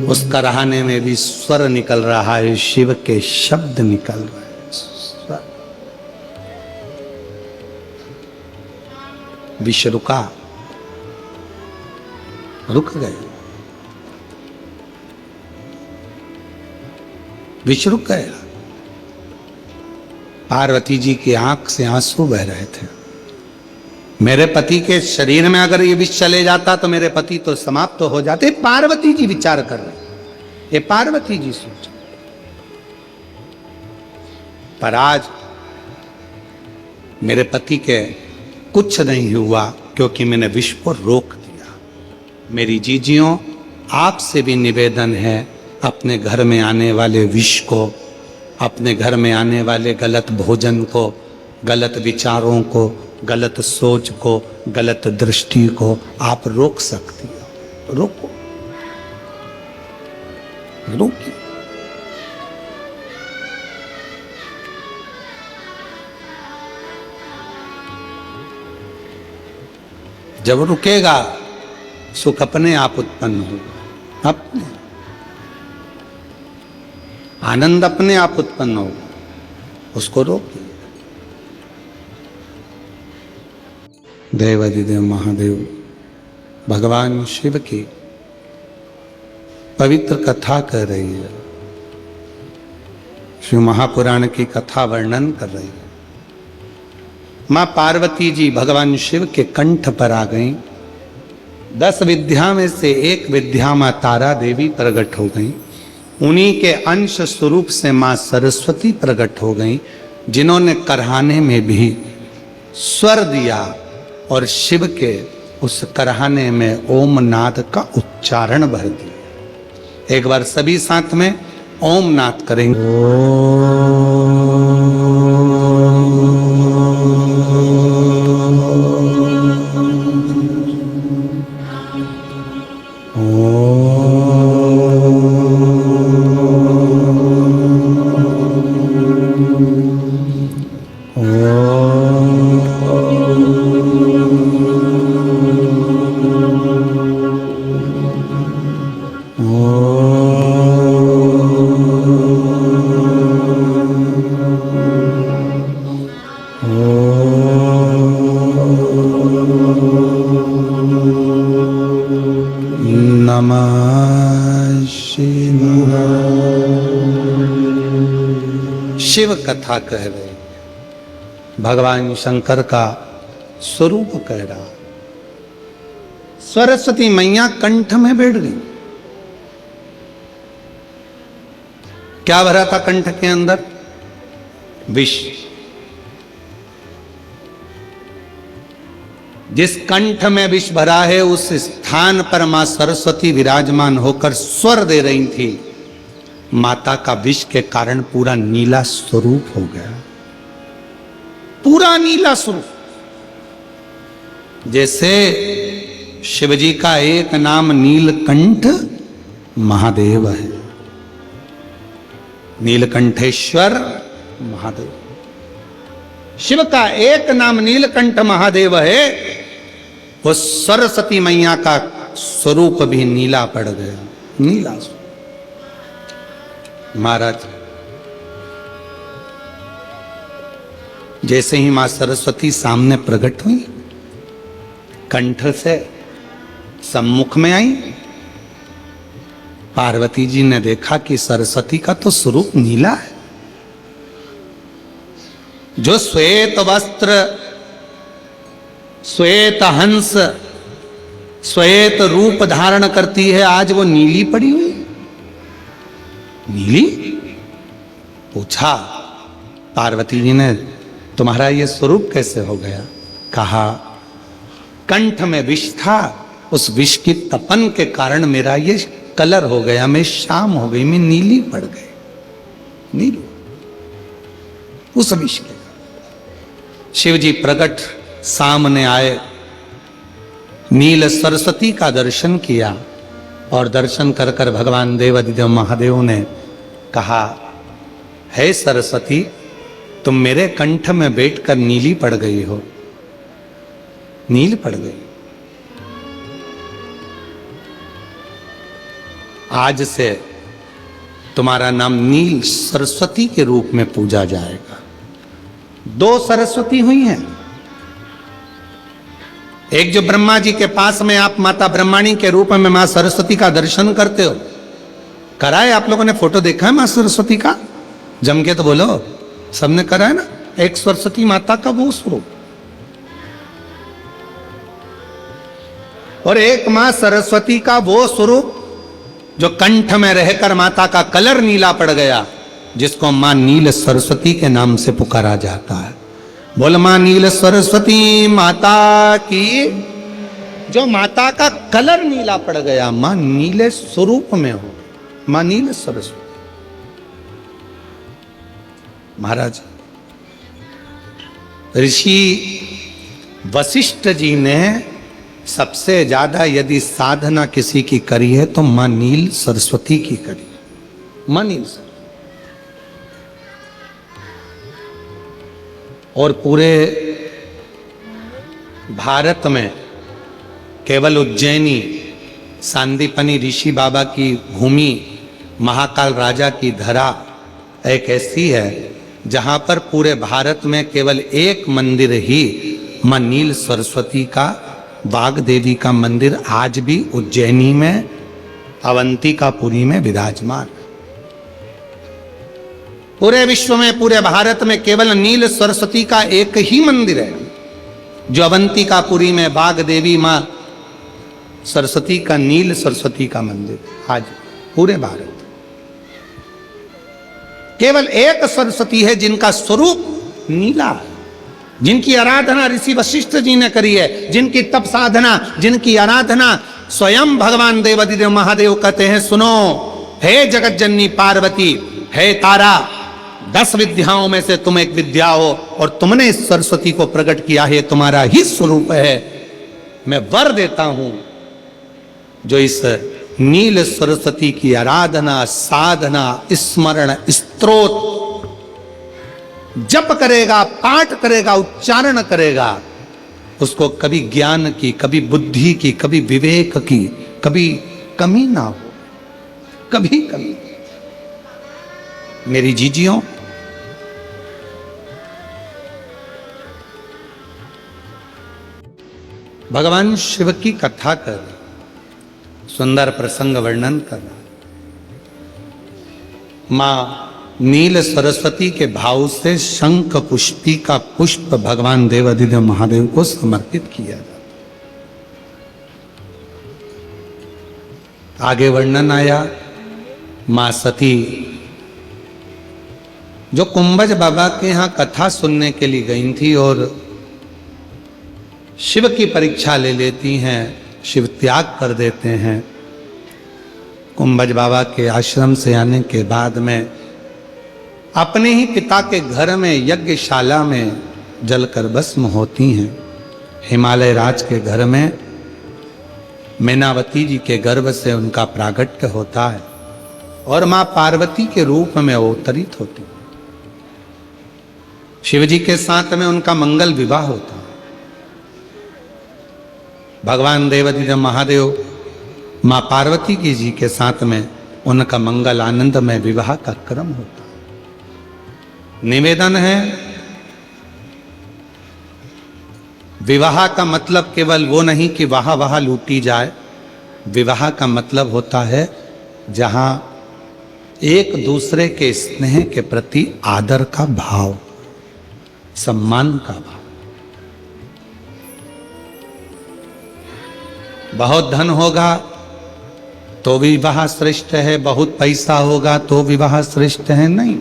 उस कराहने में भी स्वर निकल रहा है, शिव के शब्द निकल रहे हैं। विश्व रुका, रुक गए, विश्व रुक गया। पार्वती जी की आंख से आंसू बह रहे थे। मेरे पति के शरीर में अगर ये विष चले जाता तो मेरे पति तो समाप्त हो जाते। पार्वती जी विचार कर रहे, ये पार्वती जी सोच। पर आज मेरे पति के कुछ नहीं हुआ, क्योंकि मैंने विष को रोक दिया। मेरी जीजियों, आपसे भी निवेदन है, अपने घर में आने वाले विष को, अपने घर में आने वाले गलत भोजन को, गलत विचारों को, गलत सोच को, गलत दृष्टि को आप रोक सकती हो। रोको, रोकिए। जब रुकेगा सुख अपने आप उत्पन्न होगा, अपने आनंद अपने आप उत्पन्न होगा, उसको रोकिए। देवाधिदेव महादेव भगवान शिव की पवित्र कथा कर रही है, शिव महापुराण की कथा वर्णन कर रही है। मां पार्वती जी भगवान शिव के कंठ पर आ गईं। 10 विद्या में से एक विद्या मां तारा देवी प्रकट हो गईं। उन्हीं के अंश स्वरूप से मां सरस्वती प्रकट हो गईं, जिन्होंने करहाने में भी स्वर दिया और शिव के उस करहाने में ओम नाद का उच्चारण भर दिया। एक बार सभी साथ में ओम नाद करेंगे। नमः शिवाय। शिव कथा कह रहे, भगवान शंकर का स्वरूप कह रहा। सरस्वती मैया कंठ में बैठ गई। क्या भरा था कंठ के अंदर? विष। जिस कंठ में विष भरा है उस स्थान पर मां सरस्वती विराजमान होकर स्वर दे रही थी। माता का विष के कारण पूरा नीला स्वरूप हो गया, पूरा नीला स्वरूप। जैसे शिवजी का एक नाम नीलकंठ महादेव है, नीलकंठेश्वर महादेव। शिव का एक नाम नीलकंठ महादेव है, वो सरस्वती मैया का स्वरूप भी नीला पड़ गया, नीला स्वरूप। महाराज, जैसे ही मां सरस्वती सामने प्रकट हुई, कंठ से सम्मुख में आई, पार्वती जी ने देखा कि सरस्वती का तो स्वरूप नीला है। जो श्वेत वस्त्र, श्वेत हंस, श्वेत रूप धारण करती है, आज वो नीली पड़ी हुई। नीली? पूछा पार्वती जी ने, तुम्हारा ये स्वरूप कैसे हो गया? कहा, कंठ में विष था, उस विष की तपन के कारण मेरा ये कलर हो गया, मैं शाम हो गई, मैं नीली पड़ गई, नीली उस विष के। शिव जी प्रकट सामने आए, नील सरस्वती का दर्शन किया और दर्शन कर कर भगवान देवाधिदेव महादेव ने कहा, हे सरस्वती, तुम मेरे कंठ में बैठकर नीली पड़ गई हो, नील पड़ गई। आज से तुम्हारा नाम नील सरस्वती के रूप में पूजा जाएगा। दो सरस्वती हुई हैं, एक जो ब्रह्मा जी के पास में आप माता ब्रह्माणी के रूप में मां सरस्वती का दर्शन करते हो, कराए आप लोगों ने? फोटो देखा है मां सरस्वती का? जम के तो बोलो, सबने करा है ना? एक सरस्वती माता का वो स्वरूप, और एक मां सरस्वती का वो स्वरूप जो कंठ में रहकर माता का कलर नीला पड़ गया, जिसको मां नील सरस्वती के नाम से पुकारा जाता है। बोल मां नील सरस्वती माता की। जो माता का कलर नीला पड़ गया, मां नीले स्वरूप में हो, मां नील सरस्वती। महाराज, ऋषि वशिष्ठ जी ने सबसे ज्यादा यदि साधना किसी की करी है तो मां नील सरस्वती की करी, मां नील सरस्वती। और पूरे भारत में केवल उज्जैनी सांदीपनी ऋषि बाबा की भूमि, महाकाल राजा की धरा एक ऐसी है जहां पर पूरे भारत में केवल एक मंदिर ही मां नील सरस्वती का, वाग देवी का मंदिर आज भी उज्जैनी में अवंतिकापुरी में विराजमान। पूरे विश्व में, पूरे भारत में केवल नील सरस्वती का एक ही मंदिर है, जो अवंतिकापुरी में वाग देवी मां सरस्वती का, नील सरस्वती का मंदिर आज पूरे भारत। केवल एक सरस्वती है जिनका स्वरूप नीला है, जिनकी आराधना ऋषि वशिष्ठ जी ने करी है, जिनकी तप साधना, जिनकी आराधना स्वयं भगवान देवाधिदेव महादेव कहते हैं, सुनो हे जगत जननी पार्वती, हे तारा, 10 विद्याओं में से तुम एक विद्या हो और तुमने इस सरस्वती को प्रकट किया है, तुम्हारा ही स्वरूप है। मैं वर देता हूं, जो इस नील सरस्वती की आराधना, साधना, स्मरण, स्तोत्र जप करेगा, पाठ करेगा, उच्चारण करेगा, उसको कभी ज्ञान की, कभी बुद्धि की, कभी विवेक की, कभी कमी ना हो, कभी कमी। मेरी जीजियों, भगवान शिव की कथा कर, सुंदर प्रसंग वर्णन कर रहा। मां नील सरस्वती के भाव से शंख पुष्पी का पुष्प भगवान देवाधिदेव महादेव को समर्पित किया जाता। आगे वर्णन आया, मां सती जो कुंभज बाबा के यहां कथा सुनने के लिए गई थी और शिव की परीक्षा ले लेती हैं, शिव त्याग कर देते हैं। कुंभज बाबा के आश्रम से आने के बाद में अपने ही पिता के घर में यज्ञशाला में जलकर भस्म होती हैं। हिमालय राज के घर में मैनावती जी के गर्भ से उनका प्रागट्य होता है और मां पार्वती के रूप में अवतरित होती है। शिव जी के साथ में उनका मंगल विवाह होता है। भगवान देवाधिदेव महादेव मां पार्वती की जी के साथ में उनका मंगल आनंद में विवाह का क्रम होता है। निवेदन है, विवाह का मतलब केवल वो नहीं कि वहां वहां लूटी जाए। विवाह का मतलब होता है जहां एक दूसरे के स्नेह के प्रति आदर का भाव, सम्मान का भाव। बहुत धन होगा तो विवाह श्रेष्ठ है, बहुत पैसा होगा तो विवाह श्रेष्ठ है, नहीं।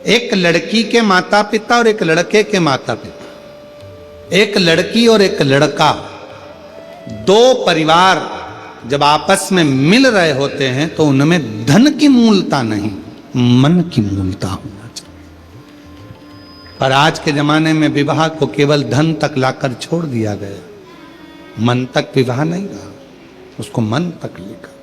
एक लड़की के माता पिता और एक लड़के के माता पिता, एक लड़की और एक लड़का, दो परिवार जब आपस में मिल रहे होते हैं तो उनमें धन की मूलता नहीं, मन की मूलता होना चाहिए। पर आज के जमाने में विवाह को केवल धन तक लाकर छोड़ दिया गया, मन तक विवाह नहीं रहा, उसको मन तक लेकर।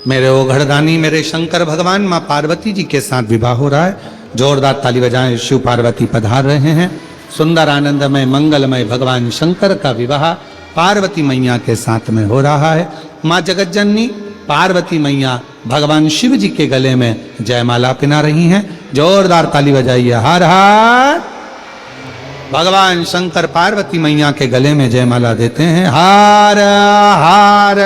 मेरे ओघड़दानी मेरे शंकर भगवान मां पार्वती जी के साथ विवाह हो रहा है। जोरदार ताली बजाएं, शिव पार्वती पधार रहे हैं। सुंदर आनंदमय मंगलमय भगवान शंकर का विवाह पार्वती मैया के साथ में हो रहा है। मां जगज्जननी पार्वती मैया भगवान शिव जी के गले में जयमाला पहना रही हैं। जोरदार ताली बजाइए, हर हर। भगवान शंकर पार्वती मैया के गले में जयमाला देते हैं, हार हार।